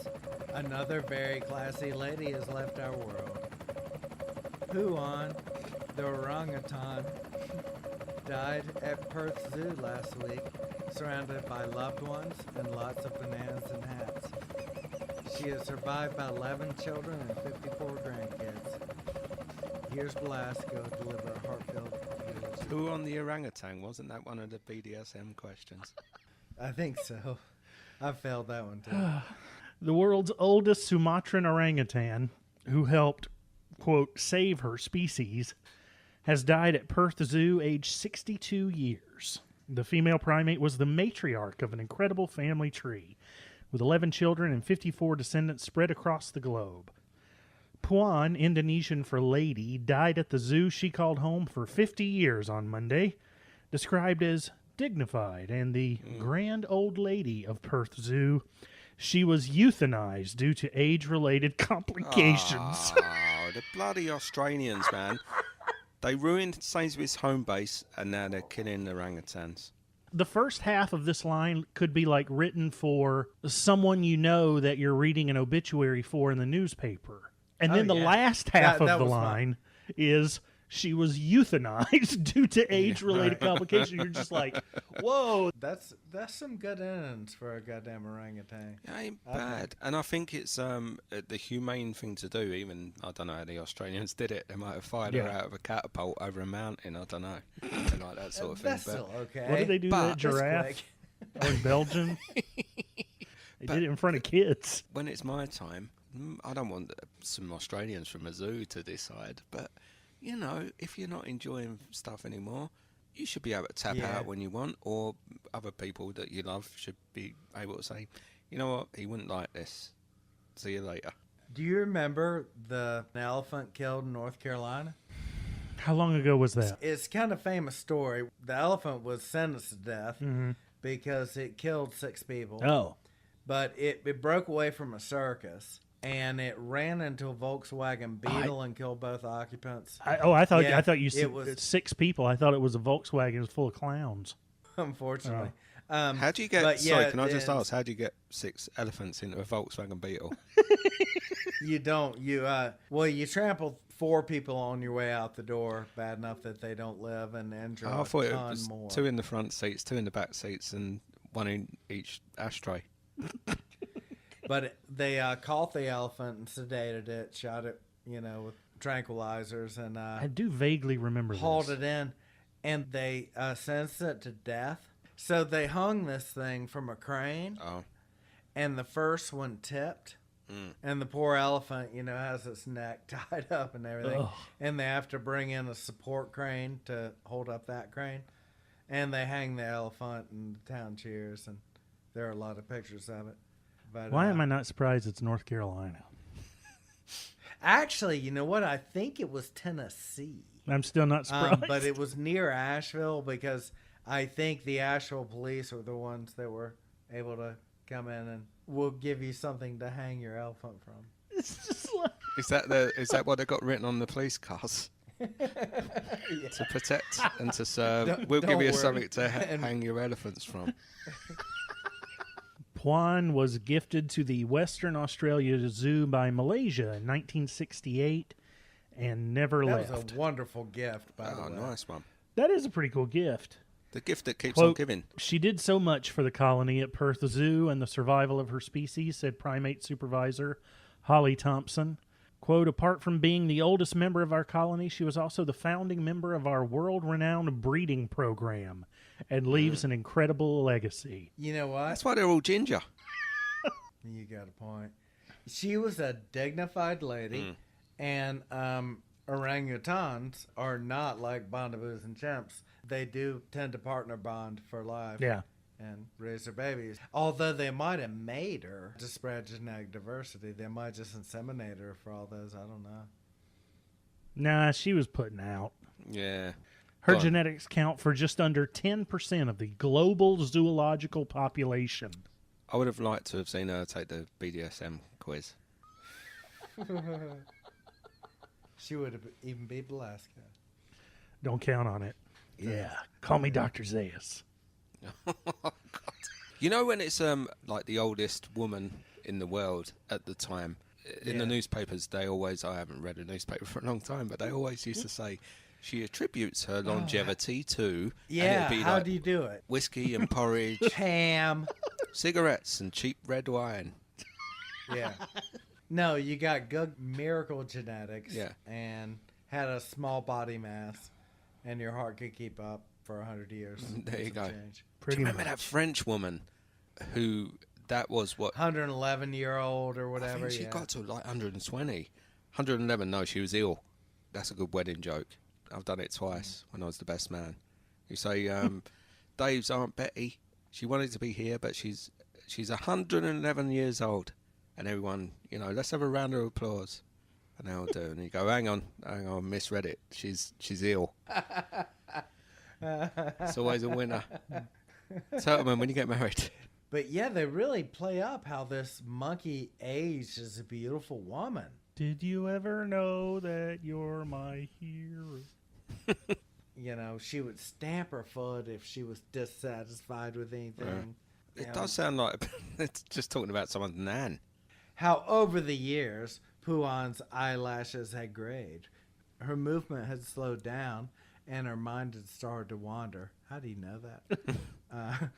another very classy lady has left our world. Huan, the orangutan, died at Perth Zoo last week, surrounded by loved ones and lots of bananas and hats. She is survived by 11 children and 54 grandkids. Here's Belasco to deliver a heartfelt news. Who on the orangutan? Wasn't that one of the BDSM questions? I think so. I failed that one too. The world's oldest Sumatran orangutan, who helped, quote, save her species, has died at Perth Zoo, aged 62 years. The female primate was the matriarch of an incredible family tree, with 11 children and 54 descendants spread across the globe. Puan, Indonesian for lady, died at the zoo she called home for 50 years on Monday, described as dignified and the grand old lady of Perth Zoo. She was euthanized due to age-related complications. Oh, the bloody Australians, man. They ruined Sainsbury's home base, and now they're killing orangutans. The first half of this line could be like written for someone you know that you're reading an obituary for in the newspaper. And then the last half That of the was line is she was euthanized due to age-related complications. You're just like, whoa. That's some good innings for a goddamn orangutan. It ain't bad. And I think it's the humane thing to do. Even, I don't know how the Australians did it. They might have fired her out of a catapult over a mountain. I don't know. Something like that sort of thing. That's still okay. What did they do to that giraffe? Or in Belgium? They did it in front of kids. When it's my time, I don't want some Australians from a zoo to decide, but, you know, if you're not enjoying stuff anymore, you should be able to tap out when you want, or other people that you love should be able to say, you know what, he wouldn't like this. See you later. Do you remember the elephant killed in North Carolina? How long ago was that? It's kind of famous story. The elephant was sentenced to death because it killed 6 people. Oh. But it broke away from a circus. And it ran into a Volkswagen Beetle and killed both occupants. I thought you said it was 6 people. I thought it was a Volkswagen. It was full of clowns. Unfortunately. How do you get? Sorry, can I just ask? How do you get 6 elephants into a Volkswagen Beetle? You don't. You trample 4 people on your way out the door, bad enough that they don't live, and injure I thought a it ton was more. 2 in the front seats, 2 in the back seats, and 1 in each ashtray. But they caught the elephant and sedated it, shot it, with tranquilizers, and I do vaguely remember hauled this. it in, and they sentenced it to death. So they hung this thing from a crane, and the first one tipped, and the poor elephant, has its neck tied up and everything, and they have to bring in a support crane to hold up that crane, and they hang the elephant, and the town cheers, and there are a lot of pictures of it. But, Why am I not surprised it's North Carolina? Actually, you know what? I think it was Tennessee. I'm still not surprised. But it was near Asheville because I think the Asheville police were the ones that were able to come in and we'll give you something to hang your elephant from. It's just like, Is that what they got written on the police cars? To protect and to serve. We'll give don't you worry. something to hang your elephants from. Puan was gifted to the Western Australia Zoo by Malaysia in 1968 and never That left. was a wonderful gift, by the Oh, way. nice one. That is a pretty cool gift. The gift that keeps Quote, on giving. She did so much for the colony at Perth Zoo and the survival of her species, said primate supervisor Holly Thompson. Quote, apart from being the oldest member of our colony, she was also the founding member of our world-renowned breeding program and leaves an incredible legacy. You know what? That's why they're all ginger. You got a point. She was a dignified lady, and orangutans are not like bonobos and chimps. They do tend to partner bond for life. Yeah. And raise their babies. Although they might have made her to spread genetic diversity. They might just inseminate her for all those. I don't know. Nah, she was putting out. Yeah. Her Go on. genetics count for just under 10% of the global zoological population. I would have liked to have seen her take the BDSM quiz. She would have even beat Belasco. Don't count on it. Yeah. Call me Dr. Zayas. You know when it's like the oldest woman in the world at the time, in the newspapers they always, I haven't read a newspaper for a long time, but they always used to say she attributes her longevity to, and Yeah, it'd be how like do you do it? whiskey and porridge, Ham. cigarettes and cheap red wine. Yeah. No, you got good miracle genetics. Yeah. And had a small body mass, and your heart could keep up for 100 years. There you Some go. change. Do Pretty you remember much. that French woman who, that was what, 111-year-old or I whatever. think she yeah. got to like 120. 111, no, she was ill. That's a good wedding joke. I've done it twice when I was the best man. You say, Dave's Aunt Betty, she wanted to be here, but she's 111 years old. And everyone, let's have a round of applause. And they'll do. And you go, hang on, misread it. She's ill. It's always a winner. Turtleman, when you get married. But yeah, they really play up how this monkey aged as a beautiful woman. Did you ever know that you're my hero? She would stamp her foot if she was dissatisfied with anything. It does sound like it's just talking about someone's nan. How over the years, Puan's eyelashes had grayed. Her movement had slowed down, and her mind had started to wander. How do you know that?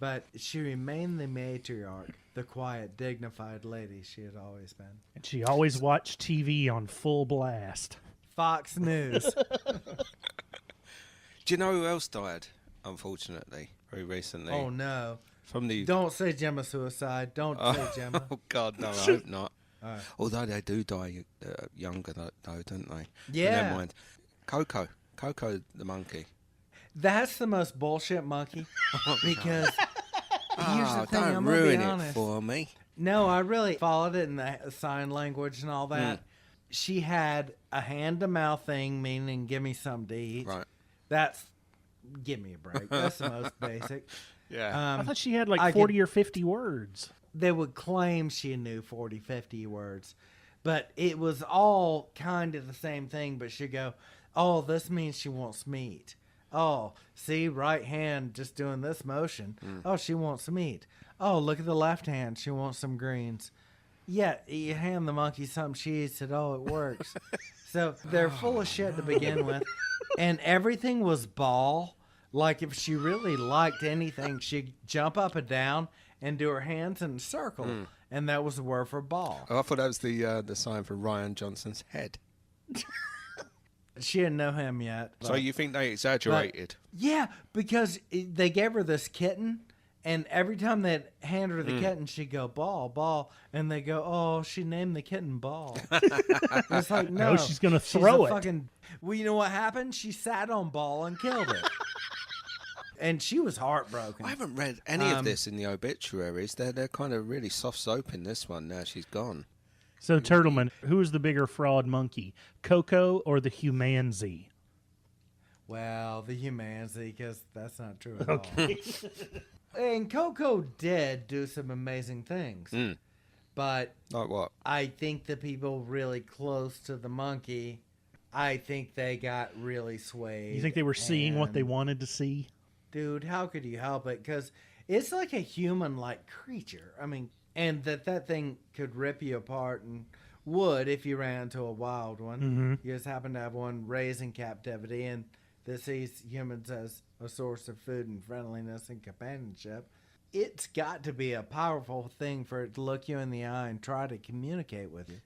But she remained the matriarch, the quiet, dignified lady she had always been. And she always watched TV on full blast. Fox News. Do you know who else died, unfortunately, very recently? Oh, no. From the... Don't say Gemma suicide. Don't say Gemma. Oh, God, no, I hope not. All right. Although they do die younger, though, don't they? But Yeah. never mind. Coco the monkey. That's the most bullshit monkey because here's the thing. Don't I'm gonna ruin be it honest. for me. No, I really followed it in the sign language and all that. She had a hand-to-mouth thing, meaning give me something to eat. Right. That's give me a break. That's the most basic. Yeah. I thought she had like I 40 or 50 words. They would claim she knew 40, 50 words, but it was all kind of the same thing. But she'd go, oh, this means she wants meat. Oh, see, right hand just doing this motion. Oh, she wants meat. Oh, look at the left hand. She wants some greens. Yeah, you hand the monkey something, she eats it. Oh, it works. So they're full of shit to begin with. And everything was ball. Like if she really liked anything, she'd jump up and down and do her hands in a circle. And that was the word for ball. Oh, I thought that was the sign for Ryan Johnson's head. She didn't know him yet. So you think they exaggerated? Yeah, because they gave her this kitten, and every time they'd hand her the kitten, she'd go, ball, ball. And they go, oh, she named the kitten Ball. It's like, no. she's going to she's throw a it. Fucking... Well, you know what happened? She sat on Ball and killed it. And she was heartbroken. I haven't read any of this in the obituaries. They're kind of really soft soap in this one. Now she's gone. So, Turtleman, who is the bigger fraud monkey, Coco or the Humanzee? Well, the humanity, because that's not true at all. And Coco did do some amazing things. But Like what? I think the people really close to the monkey, I think they got really swayed. You think they were seeing what they and- wanted to see? Dude, how could you help it? Because it's like a human-like creature. I mean, and that thing could rip you apart and would if you ran into a wild one. Mm-hmm. You just happen to have one raised in captivity and that sees humans as a source of food and friendliness and companionship. It's got to be a powerful thing for it to look you in the eye and try to communicate with you.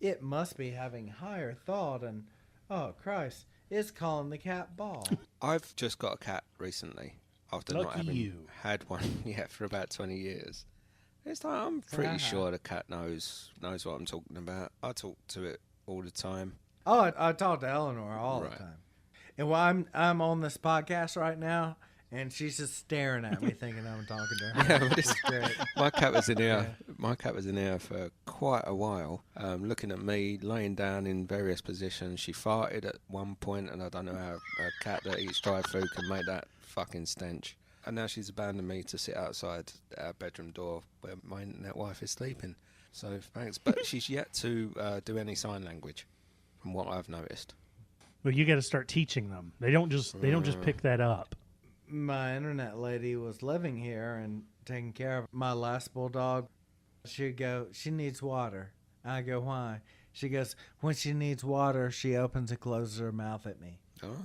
It must be having higher thought and, oh, Christ, it's calling the cat ball. I've just got a cat recently after not Lucky having you. had one yet for about 20 years. It's like I'm pretty sure the cat knows what I'm talking about. I talk to it all the time. Oh, I talk to Eleanor all Right. the time. And while I'm on this podcast right now, and she's just staring at me thinking I'm talking to her. Yeah, but It's great. My cat was in here. My cat was in here for quite a while, looking at me, laying down in various positions. She farted at one point, and I don't know how a cat that eats dry food can make that fucking stench. And now she's abandoned me to sit outside our bedroom door where my internet wife is sleeping. So thanks, but she's yet to do any sign language, from what I've noticed. Well, you got to start teaching them. They don't just pick that up. My internet lady was living here and taking care of my last bulldog. She'd go, she needs water. I go, why? She goes, when she needs water, she opens and closes her mouth at me. Oh.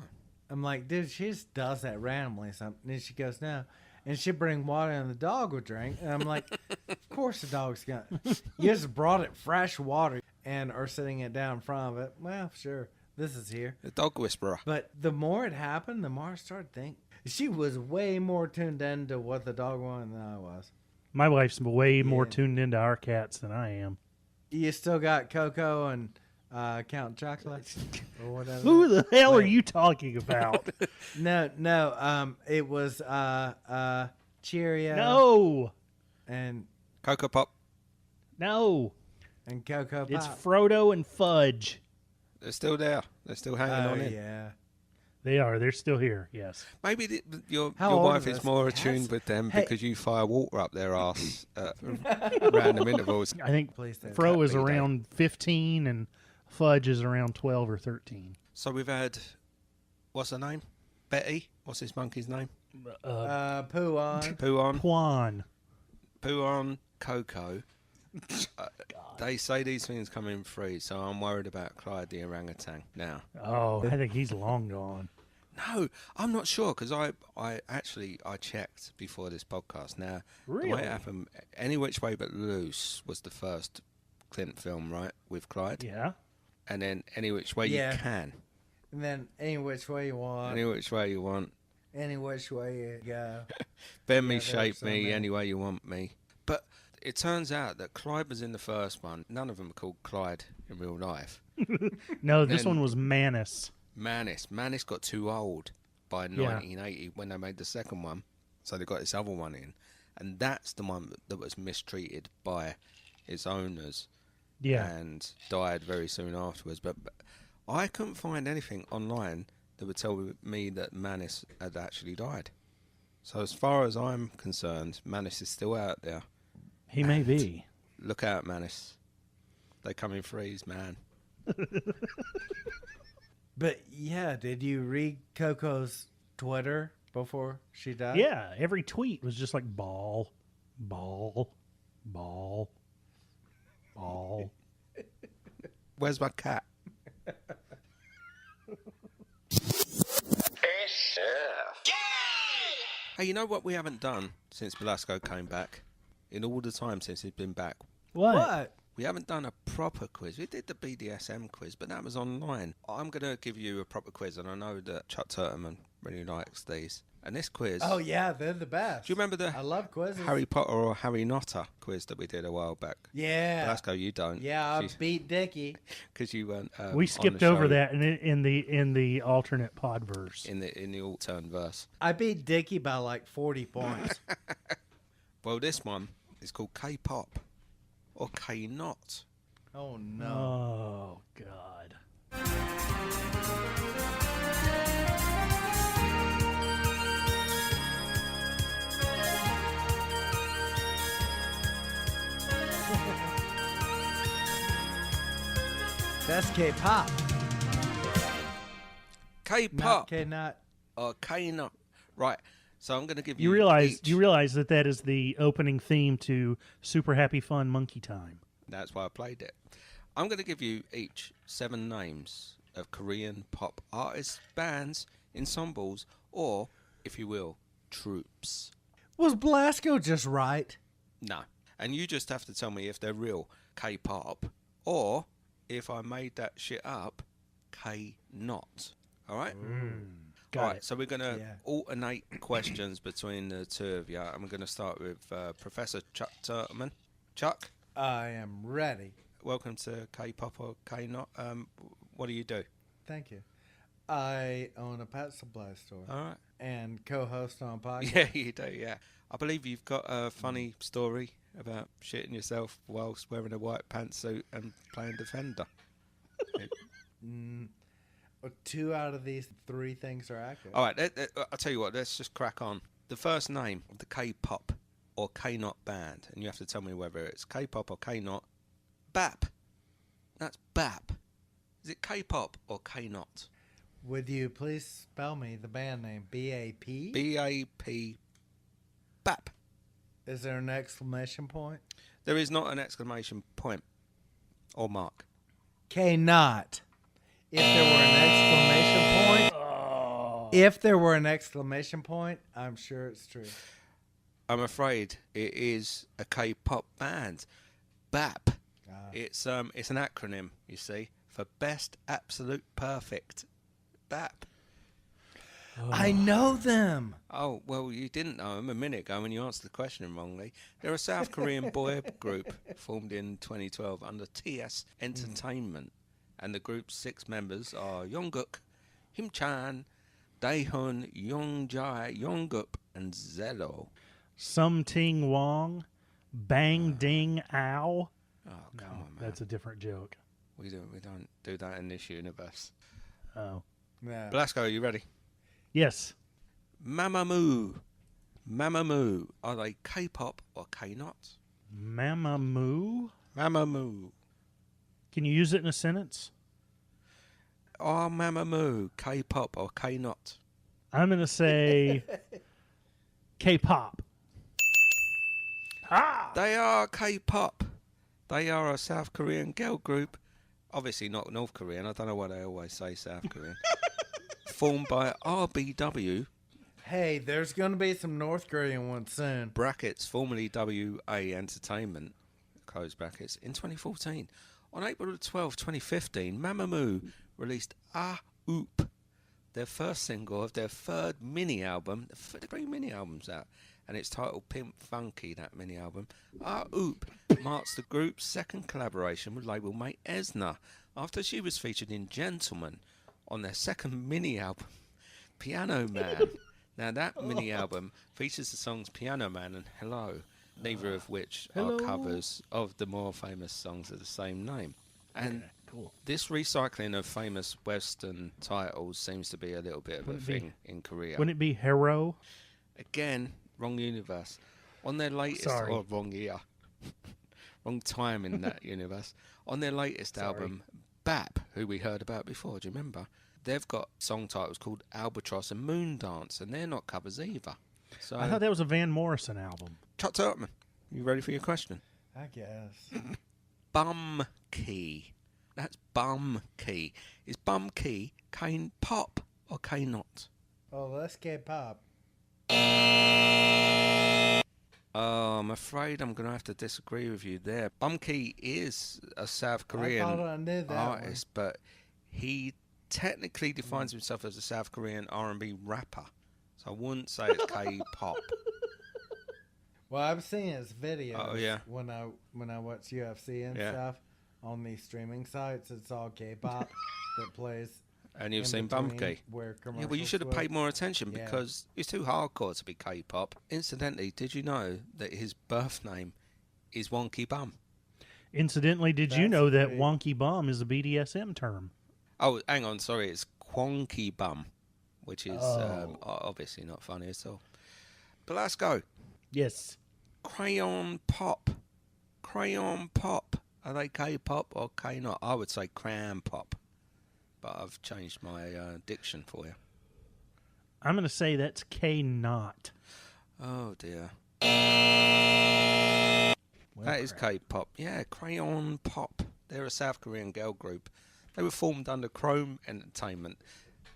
I'm like, dude, she just does that randomly. Something. And she goes, no. And she'd bring water and the dog would drink. And I'm like, of course the dog's going to. You just brought it fresh water and are sitting it down in front of it. Well, sure, this is here. The dog whisperer. But the more it happened, the more I started thinking. She was way more tuned in to what the dog wanted than I was. My wife's way more Yeah. tuned into our cats than I am. You still got Coco and Count Chocolate or whatever. Who the hell are Wait. you talking about? No. It was Cheerio. No, And Cocoa Pop. no. Coco Pop. It's Frodo and Fudge. They're still there. They're still hanging on in. Yeah. They are. They're still here. Yes. Maybe your How your old wife are is those more cats? attuned with them Hey. because you fire water up their ass at random intervals. I think Please don't. Fro is Cat B-Day. around 15 and Fudge is around 12 or 13. So we've had, what's her name? Betty. What's this monkey's name? Poo on. Poo-on. Juan. Poo-on, Coco. They say these things come in free, so I'm worried about Clyde the orangutan now. Oh, I think he's long gone. No, I'm not sure because I checked before this podcast. Now, the way Really? it happened, Any Which Way But Loose was the first Clint film, right, with Clyde, Yeah. and then Any Which Way Yeah. You Can, And then any which way you want. Any Which Way You Want, Any which way you go. Bend Me, Yeah, there Shape was so Me, many. Any Way You Want Me. But it turns out that Clyde was in the first one. None of them are called Clyde in real life. No, this Then- one was Manus. Manus got too old by 1980 when they made the second one, so they got this other one in, and that's the one that was mistreated by its owners Yeah. and died very soon afterwards. But I couldn't find anything online that would tell me that Manus had actually died. So as far as I'm concerned, Manus is still out there. He may be. Look out, Manus. They come in threes, man. But yeah, did you read Coco's Twitter before she died? Yeah, every tweet was just like ball, ball, ball, ball. Where's my cat? Hey, you know what we haven't done since Belasco came back? In all the time since he's been back, What? we haven't done a proper quiz. We did the BDSM quiz, but that was online. I'm going to give you a proper quiz, and I know that Chuck Turtleman really likes these. And this quiz... Oh yeah, they're the best. Do you remember the I love quizzes. Harry Potter or Harry Notter quiz that we did a while back? Yeah. Belasco, you don't. Yeah, I beat Dickie. Because you weren't We on skipped the over show that in the alternate podverse. in the alt-turn verse. I beat Dickie by like 40 points. Well, this one is called K-pop or K-not. Oh no. Oh God. That's K-pop. K-pop K-not. or K-not. Right. So I'm going to give You realize that is the opening theme to Super Happy Fun Monkey Time. That's why I played it. I'm going to give you each 7 names of Korean pop artists, bands, ensembles, or, if you will, troops. Was Belasco just right? No. And you just have to tell me if they're real K-pop or if I made that shit up, K-not. All right? Got All right, it. so we're going to Yeah. alternate questions between the two of you. I'm going to start with Professor Chuck Turtleman. Chuck, I am ready. welcome to K-pop or K-not. What do you do? Thank you. I own a pet supply store All right. and co-host on a podcast. Yeah, you do, yeah. I believe you've got a funny story about shitting yourself whilst wearing a white pantsuit and playing Defender. 2 out of these 3 things are accurate. All right, I'll tell you what, let's just crack on. The first name of the K-pop or K-not band, and you have to tell me whether it's K-pop or K-not. BAP. That's BAP. Is it K-pop or K-not? Would you please spell me the band name? B-A-P? B-A-P. BAP. Is there an exclamation point? There is not an exclamation point or mark. K-not. If there were an exclamation point, if there were an exclamation point, I'm sure it's true. I'm afraid it is a K-pop band. BAP. It's an acronym, you see, for Best Absolute Perfect. BAP. I know them. Oh, well, you didn't know them a minute ago when you answered the question wrongly. They're a South Korean boy group formed in 2012 under TS Entertainment. And the group's 6 members are Jungkook, Himchan, Daehyun, Youngjae, Jungkook, and Zelo. Sum Ting Wong, Bang Ding Ow. Oh, come on, man. That's a different joke. We don't do that in this universe. Oh. Yeah. Belasco, are you ready? Yes. Mamamoo. Mamamoo. Are they K-pop or K-not? Mamamoo? Mamamoo. Can you use it in a sentence? Are Mamamoo K-pop or K-not? I'm going to say K-pop. They are K-pop. They are a South Korean girl group. Obviously not North Korean. I don't know why they always say South Korean. Formed by RBW, Hey, there's going to be some North Korean ones soon. brackets, formerly WA Entertainment, close brackets, in 2014. On April 12, 2015, Mamamoo released Ah Oop, their first single of their 3rd mini-album. 3 mini-albums out. And it's titled Pimp Funky, that mini-album. Ah Oop marks the group's 2nd collaboration with label mate Esna, after she was featured in Gentleman on their 2nd mini-album, Piano Man. Now, that mini-album features the songs Piano Man and Hello, neither of which are covers of the more famous songs of the same name. And Cool. this recycling of famous Western titles seems to be a little bit of a thing in Korea. Wouldn't it be Hero? Again, wrong universe. On their latest, Sorry. or wrong year, wrong time in that universe. On their latest album, BAP, who we heard about before, do you remember? They've got song titles called Albatross and Moon Dance, and they're not covers either. So, I thought that was a Van Morrison album. Chuck Turtleman, you ready for your question? I guess. Bum Key. That's Bum Key. Is Bum Key K-pop or K-not? Oh, that's K-pop. Oh, I'm afraid I'm going to have to disagree with you there. Bum Key is a South Korean I thought I knew that artist, but he technically defines himself as a South Korean R&B rapper. So I wouldn't say it's K-pop. Well, I've seen his videos. Oh, yeah. When I watch UFC and Yeah. stuff on these streaming sites, it's all K-pop that plays. And you've in seen Bum between Key. where Yeah, well, you commercials should have were. paid more attention Yeah. because it's too hardcore to be K-pop. Incidentally, did you know that his birth name is Wonky Bum? Incidentally, did you That's know that great. wonky bum is a BDSM term? Oh, hang on, sorry, it's Quonky Bum, which is obviously not funny at all. Belasco, Yes. Crayon Pop. Crayon Pop. Are they K-pop or K-not? I would say cram pop, but I've changed my diction for you. I'm going to say that's K-not. Oh, dear. Well, That is crap. K-pop. Yeah, Crayon Pop. They're a South Korean girl group. They were formed under Chrome Entertainment.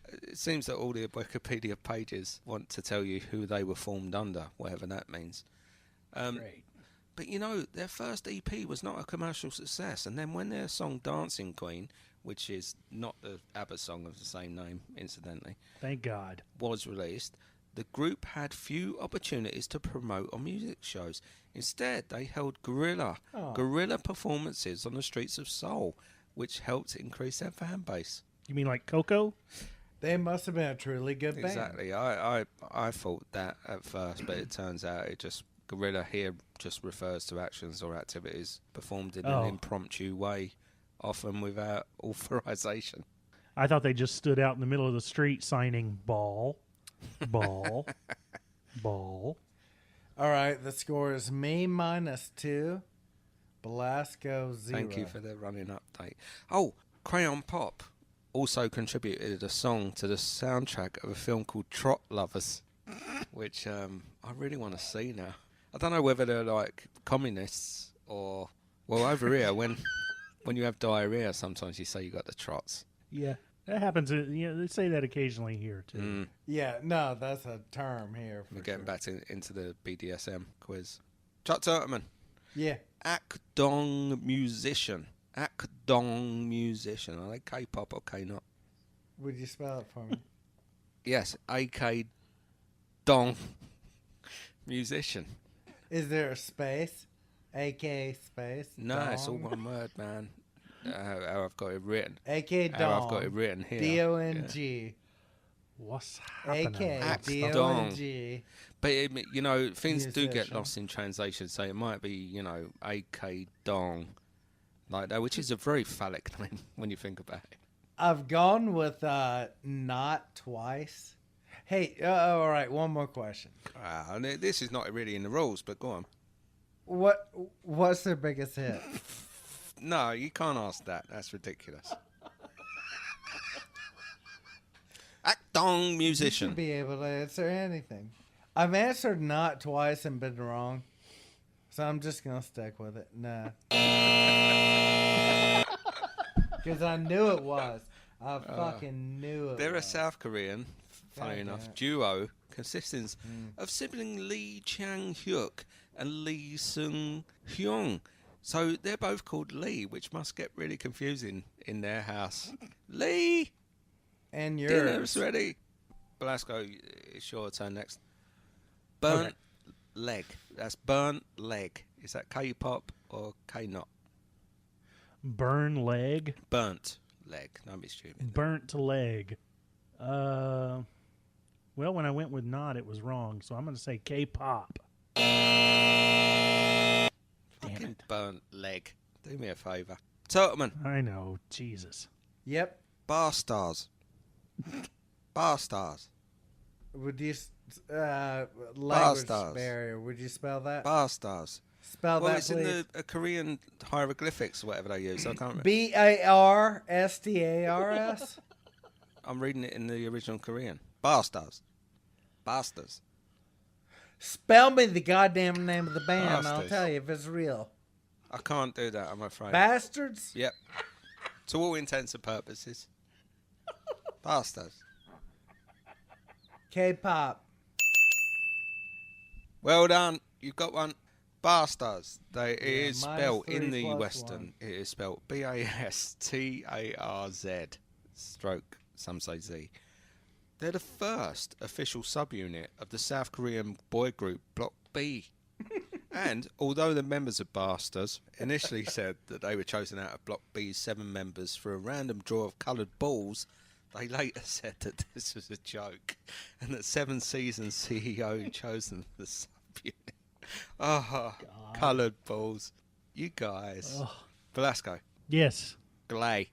It seems that all the Wikipedia pages want to tell you who they were formed under, whatever that means. Great. But you know, their first EP was not a commercial success, and then when their song Dancing Queen, which is not the ABBA song of the same name, incidentally, Thank God. was released, the group had few opportunities to promote on music shows. Instead, they held guerrilla performances on the streets of Seoul, which helped increase their fan base. You mean like Coco? They must have been a truly good band. Exactly. I thought that at first, but it turns out guerrilla here just refers to actions or activities performed in an impromptu way, often without authorization. I thought they just stood out in the middle of the street signing ball, ball, ball. All right, the score is me -2, Belasco 0. Thank you for the running update. Oh, Crayon Pop also contributed a song to the soundtrack of a film called Trot Lovers, which I really want to see now. I don't know whether they're like communists or... Well, over here, when you have diarrhea, sometimes you say you got the trots. Yeah, that happens. They say that occasionally here, too. Yeah, no, that's a term here. We're getting back into the BDSM quiz. Chuck Turtleman. Yeah. Akdong musician. Akdong musician. Are they K-pop or K-not? Would you spell it for me? Yes, AK Dong musician. Is there a space? AK space? No, dong? it's all one word, man. How I've got it written. AK How dong. I've got it written here. D-O-N-G. What's happening? AK D-O-N-G. But, you know, things do get Musician. lost in translation, so it might be, you know, AK Dong, like that, which is a very phallic name when you think about it. I've gone with not twice. Hey, all right, one more question. And this is not really in the rules, but go on. What's their biggest hit? No, you can't ask that. That's ridiculous. Akdong You musician. should be able to answer anything. I've answered not twice and been wrong, so I'm just gonna stick with it. Nah, because I knew it was. I fucking knew it. They're a was. South Korean, funny God enough, damn it. duo consisting of sibling Lee Chang-hyuk and Lee Sung-hyung. So they're both called Lee, which must get really confusing in their house. Lee! And Dinner's yours. ready. Belasco, it's your turn next. Burnt leg. That's burnt leg. Is that K-pop or K-not? Burn leg. Burnt leg. Don't be stupid. Burnt leg. Well, when I went with not, it was wrong, so I'm going to say K-pop. Fucking burnt leg. Do me a favour. Turtleman. I know. Jesus. Yep. Bar stars. Bar stars. Would you language stars. barrier? Would you spell that? Bar stars. Spell Well, that, it's please. in the Korean hieroglyphics or whatever they use. I can't remember. B-A-R-S-T-A-R-S. I'm reading it in the original Korean. Bar stars. Basters. Spell me the goddamn name of the band, and I'll Bastards. tell you if it's real. I can't do that, I'm afraid. Bastards. Yep. To all intents and purposes. Bastards. K-pop. Well done. You've got one. Bastards. It is minus spelled 3 in the plus Western. 1. It is spelled B-A-S-T-A-R-Z. Stroke, some say Z. They're the first official subunit of the South Korean boy group Block B. And although the members of Bastards initially said that they were chosen out of Block B's 7 members for a random draw of coloured balls, they later said that this was a joke and that 7 Seasons CEO chose them for the subunit. Oh, coloured balls. You guys. Ugh. Belasco. Yes. Glay.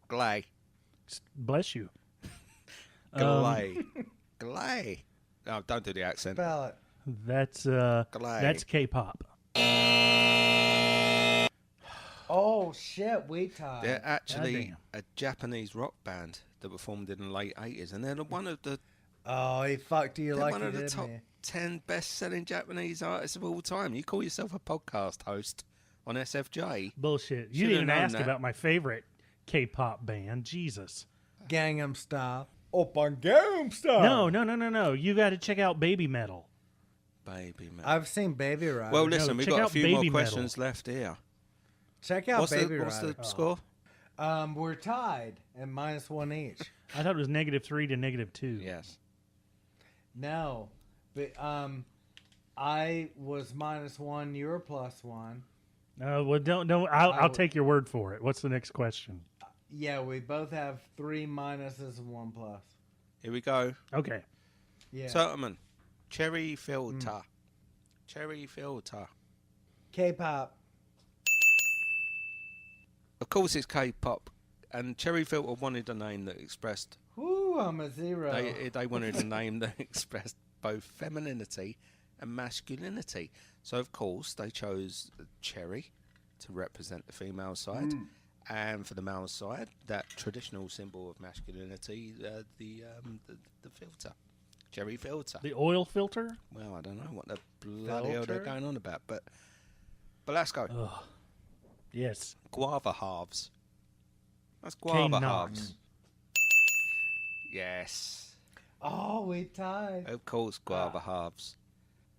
Glay. Bless you. Glay. Glay. No, don't do the accent. Spell it. That's Glay. K-pop. Oh shit, we tied. They're actually Goddamn. a Japanese rock band that were formed in the late 80s, and they're one of the Oh, he fucked you they're like one he of the did top me. 10 best-selling Japanese artists of all time. You call yourself a podcast host on SFJ? Bullshit. You Should've didn't even known ask that. about my favorite K-pop band. Jesus. Gangnam Style. Up on Gangnam Style. No. You got to check out Baby Metal. Baby, man. I've seen Baby Rider. Well, listen, we've check got a out few more Baby Metal. questions left here. check out What's Baby the Rider. score? We're tied at -1 each. I thought it was -3 to -2. Yes. No, but I was -1. You were +1. Well, don't. I'll would- take your word for it. What's the next question? Yeah, we both have 3 minuses and 1 plus. Here we go. Okay. Yeah. Turtleman. Cherry filter. Cherry filter. K-pop. Of course it's K-pop. And Cherry Filter wanted a name that expressed... Woo, I'm a 0. They wanted a name that expressed both femininity and masculinity. So, of course, they chose cherry to represent the female side. And for the male side, that traditional symbol of masculinity, the filter. Cherry filter. The oil filter? Well, I don't know what the bloody hell they're Filter? going on about, but Belasco. Ugh. Yes. Guava halves. That's guava K-Knox. halves. Yes. Oh, we tied. Of course, guava halves.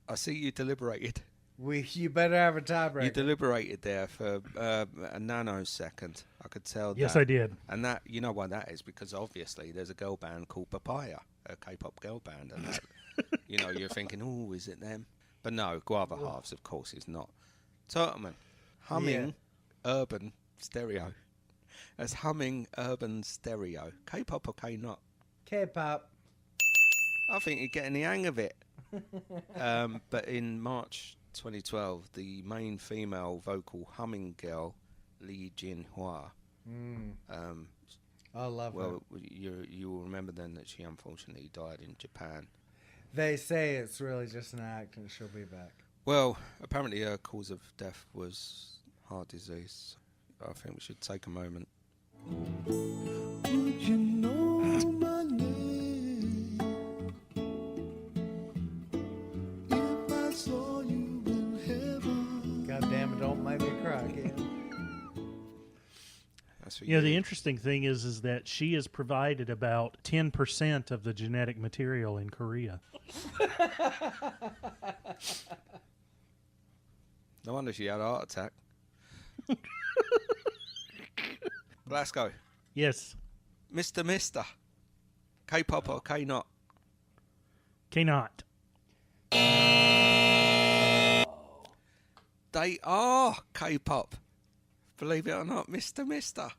I see you deliberated. You better have a tiebreaker. You deliberated there for a nanosecond. I could tell Yes, that. I did. And that, you know why that is? Because obviously there's a girl band called Papaya, a K-pop girl band, and that, you know, you're thinking, oh, is it them? But no, Guava Halves, of course, is not. Turtleman, humming urban stereo. That's humming urban stereo. K-pop or K-not? K-pop. I think you're getting the hang of it. But in March 2012, the main female vocal humming girl, Lee Jin-hwa, I love her. well, you will remember then that she unfortunately died in Japan. They say it's really just an act and she'll be back. Well, apparently her cause of death was heart disease. I think we should take a moment. Would you know my name if I saw you in heaven? God damn it, don't make me cry again. That's for You know, the interesting thing is that she has provided about 10% of the genetic material in Korea. No wonder she had a heart attack. Glasgow. Yes. Mr. K-pop or K-not? Cannot. They are K-pop. Believe it or not, Mr.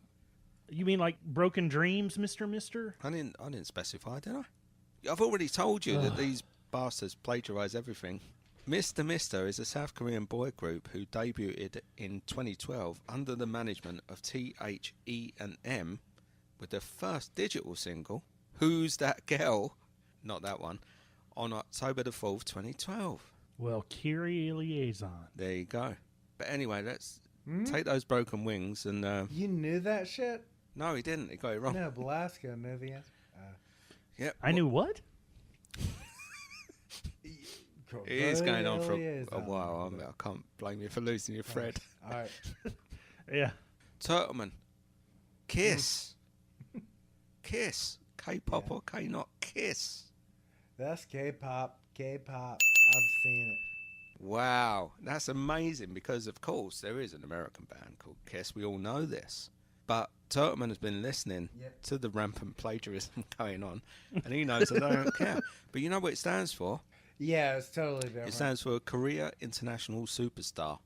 You mean like Broken Dreams, Mr.? I didn't specify, did I? I've already told you that these bastards plagiarise everything. Mr. is a South Korean boy group who debuted in 2012 under the management of THE&M with their first digital single, Who's That Girl? Not that one, on October the 4th, 2012. Well, Kyrie Liaison. There you go. But anyway, let's take those broken wings and... You knew that shit? no, he didn't. He got it wrong. No, Belasco knew the answer. Yep. I knew what? It is going on for a while. I can't blame you for losing your thread. All right. Yeah. Turtleman. Kiss. Kiss. K-pop or K-not? Kiss. That's K-pop. K-pop. I've seen it. Wow. That's amazing because, of course, there is an American band called Kiss. We all know this. But Turtleman has been listening to the rampant plagiarism going on, and he knows that I don't care. But you know what it stands for? Yeah, it's totally different. It stands for Korea International Superstar.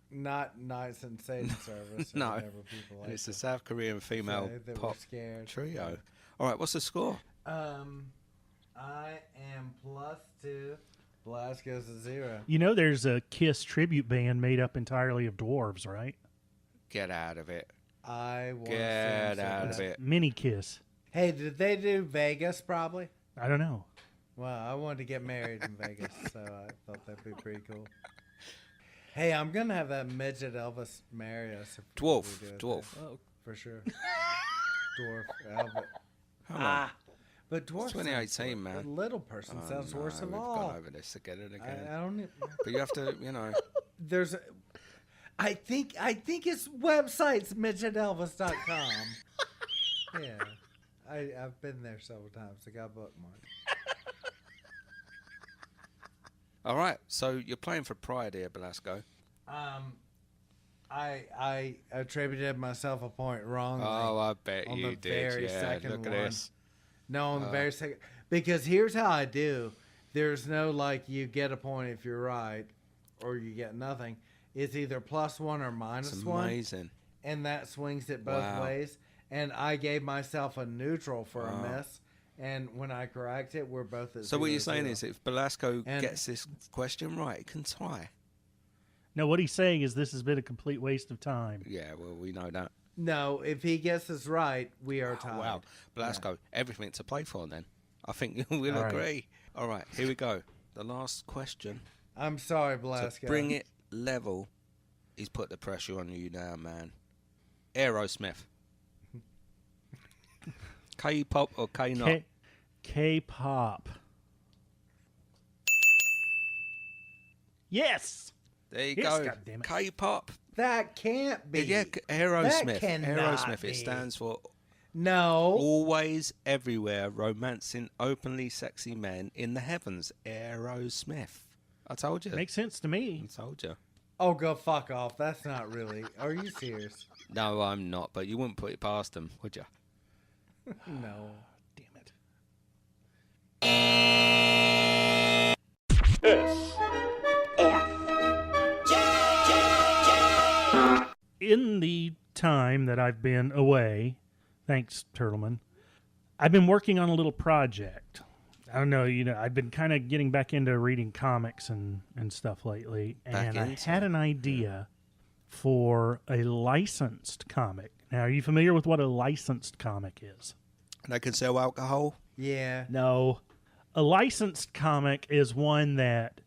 Not nice and Satan service. Or No. whatever people like And it's a to South Korean female say that pop we're scared. trio. All right, what's the score? I am +2. Belasco's a 0. You know there's a Kiss tribute band made up entirely of dwarves, right? Get out of it. I want Get out of it. Mini Kiss. Hey, did they do Vegas probably? I don't know. Well, I wanted to get married in Vegas, so I thought that'd be pretty cool. Hey, I'm gonna have that midget Elvis marry us. If Dwarf. we do it Dwarf. there. For sure. Dwarf. Elvis. Come on. But dwarf. It's 2018, man. The little person sounds worse of We've all. gone over this again and again. I don't. But you have to, you know. There's. I think his website's midgetelvis.com. Yeah, I've been there several times. I got bookmarked. All right, so you're playing for pride here, Belasco. I attributed myself a point wrongly. Oh, I bet on you the did. very Yeah, second look at one. this. No, on the very second. Because here's how I do. There's no like you get a point if you're right, or you get nothing. It's either +1 or -1. It's amazing. And that swings it both ways. And I gave myself a neutral for a miss. And when I correct it, we're both at So what 0, you're saying 0. is if Belasco gets this question right, it can tie. No, what he's saying is this has been a complete waste of time. Yeah, well, we know that. No, if he gets this right, we are tied. Wow. Belasco, everything to play for then. I think we'll All right. agree. All right, here we go. The last question. I'm sorry, Belasco. To bring it level, he's put the pressure on you now, man. Aerosmith. K-pop or K-not? K-pop. Yes. There you Yes, go. goddammit. K-pop. That can't be. Yeah, Aerosmith. That cannot Aerosmith. be. It stands for No. Always Everywhere Romancing Openly Sexy Men in the Heavens. Aerosmith. I told you. Makes sense to me. I told you. Oh, go fuck off. That's not really. Are you serious? No, I'm not. But you wouldn't put it past them, would you? No. Damn it. In the time that I've been away, thanks, Turtleman, I've been working on a little project. I don't know, I've been kind of getting back into reading comics and stuff lately, and I had an idea for a licensed comic. Now, are you familiar with what a licensed comic is? They can sell alcohol. Yeah. No. A licensed comic is one that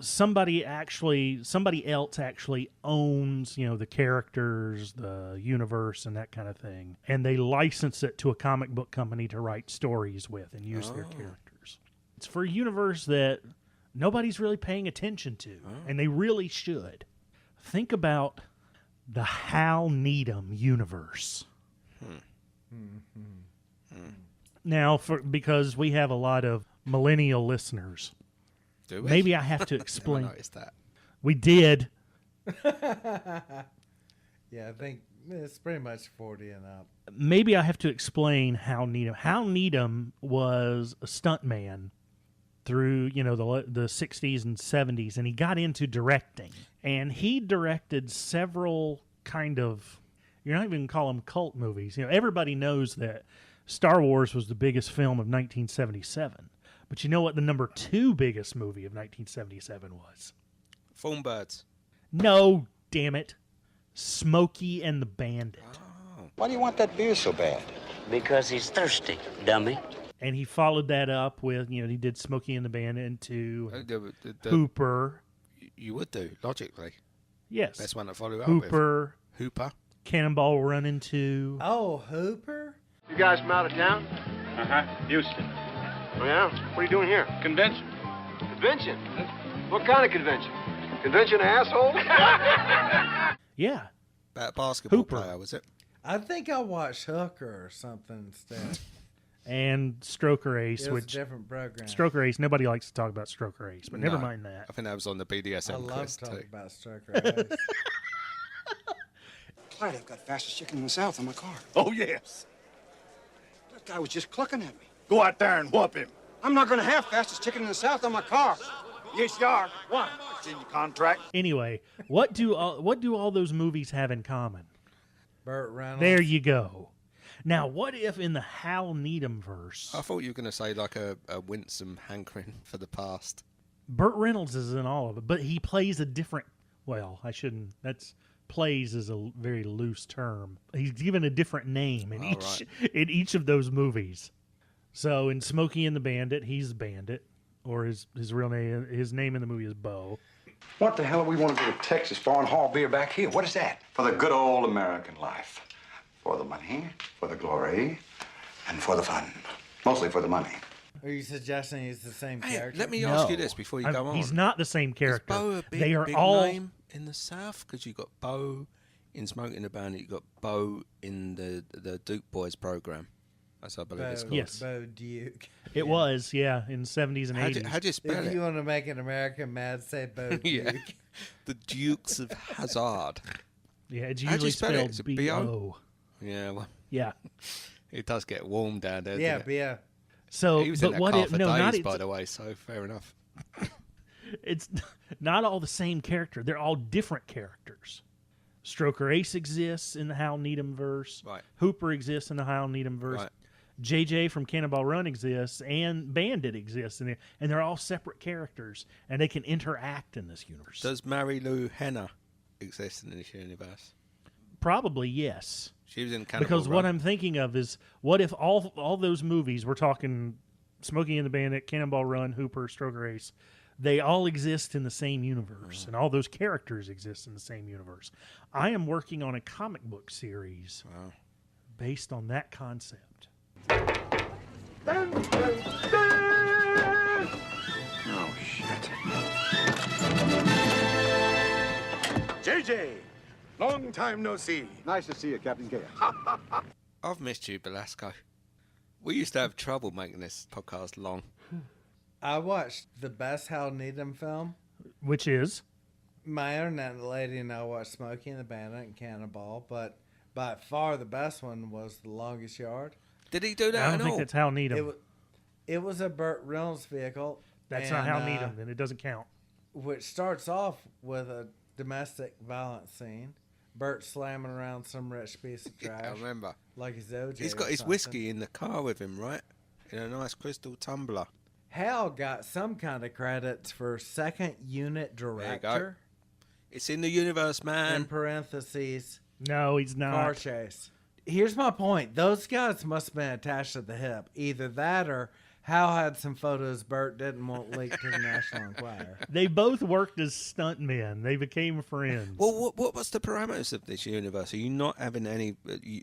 somebody else actually owns, the characters, the universe, and that kind of thing. And they license it to a comic book company to write stories with and use their characters. It's for a universe that nobody's really paying attention to, and they really should. Think about the Hal Needham universe. Now, because we have a lot of millennial listeners, Do we? maybe I have to explain. I noticed that. We did. Yeah, I think it's pretty much 40 and up. Maybe I have to explain Hal Needham. Hal Needham was a stuntman through, the 60s and 70s, and he got into directing. And he directed several kind of, you're not even going to call them cult movies. Everybody knows that Star Wars was the biggest film of 1977. But you know what the number 2 biggest movie of 1977 was? Thornbirds. No, damn it. Smokey and the Bandit. Why do you want that beer so bad? Because he's thirsty, dummy. And he followed that up with, he did Smokey and the Bandit and 2, Hooper. You would do, logically. Yes. Best one to follow up Hooper. with. Hooper. Cannonball Run in 2. Oh, Hooper? You guys from out of town? Houston. Oh, yeah? What are you doing here? Convention. Convention? What kind of convention? Convention asshole? Yeah. Basketball Hooper. player, was it? I think I watched Hooker or something instead. And Stroker Ace, It was which a different program. Stroker Ace, nobody likes to talk about Stroker Ace, but never No. mind that. I think that was on the I BDSM love quiz talking too. about Stroker Ace. Clyde, I've got fastest chicken in the South on my car. Oh, yes. That guy was just clucking at me. Go out there and whoop him. I'm not gonna have fastest chicken in the South on my car. Yes, you are. Why? It's in your contract. Anyway, what do all those movies have in common? Burt Reynolds. There you go. Now, what if in the Hal Needham verse, I thought you were going to say like a winsome hankering for the past. Burt Reynolds is in all of it, but he plays a different. Well, I shouldn't. Plays is a very loose term. He's given a different name in each of those movies. So in Smokey and the Bandit, he's the Bandit, or his real name. His name in the movie is Bo. What the hell are we want to go to Texas for and haul beer back here? What is that? For the good old American life. For the money, for the glory, and for the fun. Mostly for the money. Are you suggesting he's the same character? Let me ask you this before you go on. He's not the same character. Is Bo a big, they are big all name in the South? Because you got Bo in Smoking the Bandit, you got Bo in the Duke Boys program. That's I believe it's called. Yes. Bo Duke. It was, yeah, in the 70s and 80s. How do you spell If it? you want to make an American mad, say Bo Duke. Yeah. The Dukes of Hazzard. Yeah, it's How do usually you spell it? spelled Is it B-O. B-O? Yeah, well, Yeah. it does get warm down there. Yeah, doesn't it? yeah. So, He was but in that what car if, for no, not days, by it's, the way, so fair enough. it's not all the same character. They're all different characters. Stroker Ace exists in the Hal Needham verse. Right. Hooper exists in the Hal Needham verse. Right. JJ from Cannonball Run exists, and Bandit exists, and they're all separate characters, and they can interact in this universe. Does Mary Lou Henner exist in this universe? Probably yes. She was in Cannibal Because Run. what I'm thinking of is, what if all those movies, we're talking Smokey and the Bandit, Cannonball Run, Hooper, Stroker Ace, they all exist in the same universe, and all those characters exist in the same universe. I am working on a comic book series based on that concept. Oh, shit. JJ, long time no see. Nice to see you, Captain Chaos. I've missed you, Belasco. We used to have trouble making this podcast long. I watched the best Hal Needham film. Which is? My internet lady and I watched Smokey and the Bandit and Cannonball, but by far the best one was The Longest Yard. Did he do that I don't at think all? that's Hal Needham. It was a Burt Reynolds vehicle. That's not Hal Needham, then it doesn't count. Which starts off with a domestic violence scene. Burt slamming around some rich piece of trash. I remember. Like his OJ. He's or got his something. whiskey in the car with him, right? In a nice crystal tumbler. Hal got some kind of credits for second unit There you go. director. It's in the universe, In man. parentheses, No, he's not. car chase. Here's my point. Those guys must have been attached at the hip. Either that or Hal had some photos Burt didn't want leaked to the National Enquirer. They both worked as stuntmen. They became friends. Well, what's the parameters of this universe? Are you not having any...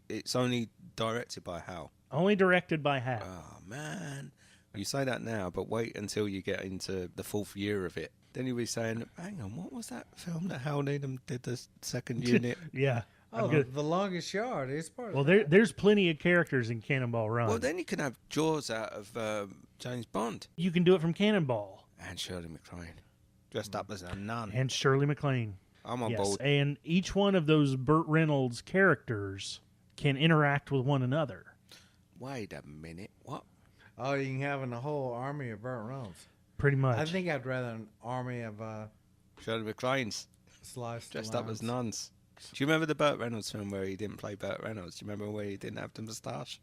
It's only directed by Hal. Only directed by Hal. Oh, man. You say that now, but wait until you get into the fourth year of it. Then you'll be saying, hang on, what was that film that Hal Needham did the second unit? Yeah. Oh, The Longest Yard. He's part Well, of that. there's plenty of characters in Cannonball Run. Well, then you can have Jaws out of James Bond. You can do it from Cannonball. And Shirley MacLaine. Dressed up as a nun. And Shirley MacLaine. I'm on Yes, board. and each one of those Burt Reynolds characters can interact with one another. Wait a minute. What? Oh, you can have a whole army of Burt Reynolds. Pretty much. I think I'd rather an army of Shirley MacLaine's sliced dressed up as nuns. Do you remember the Burt Reynolds film where he didn't play Burt Reynolds? Do you remember where he didn't have the moustache?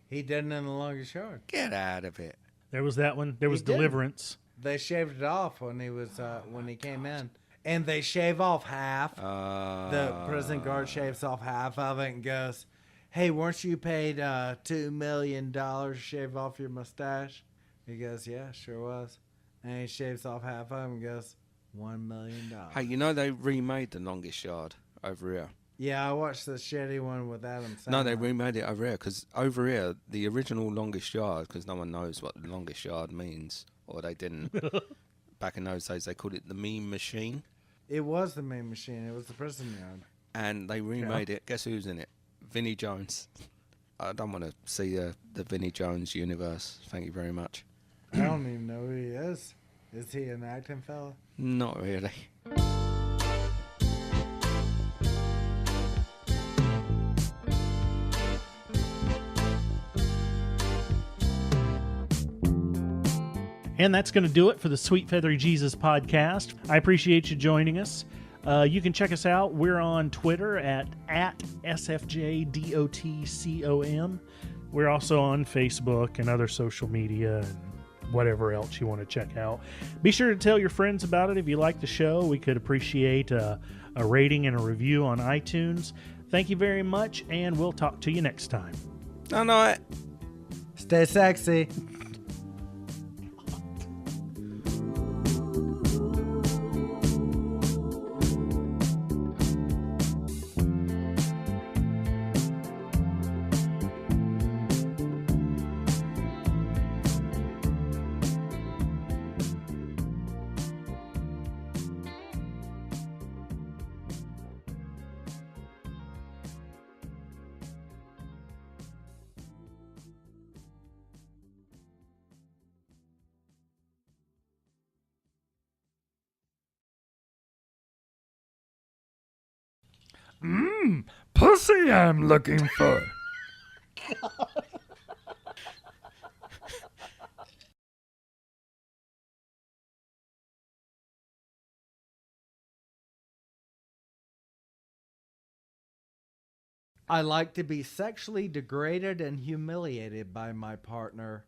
He didn't in The Longest Yard. Get out of it. There was that one. There was didn't. Deliverance. They shaved it off when he was when he came in, and they shave off half. The prison guard shaves off half of it and goes, "Hey, weren't you paid $2 million to shave off your mustache?" He goes, "Yeah, sure was." And he shaves off half of it and goes, $1 million. Hey, you know they remade The Longest Yard over here. Yeah, I watched the shitty one with Adam Sandler. No, they remade it over here because over here, the original Longest Yard, because no one knows what the Longest Yard means, or they didn't. Back in those days, they called it the Meme Machine. It was the Meme Machine. It was the prison yard. And they remade it. Guess who's in it? Vinnie Jones. I don't want to see the Vinnie Jones universe. Thank you very much. I don't even know who he is. Is he an acting fella? Not really. And that's going to do it for the Sweet Feathery Jesus podcast. I appreciate you joining us. You can check us out. We're on Twitter at SFJDOTCOM. We're also on Facebook and other social media and whatever else you want to check out. Be sure to tell your friends about it if you like the show. We could appreciate a rating and a review on iTunes. Thank you very much, and we'll talk to you next time. Night night. Stay sexy. Pussy I'm looking for. I like to be sexually degraded and humiliated by my partner.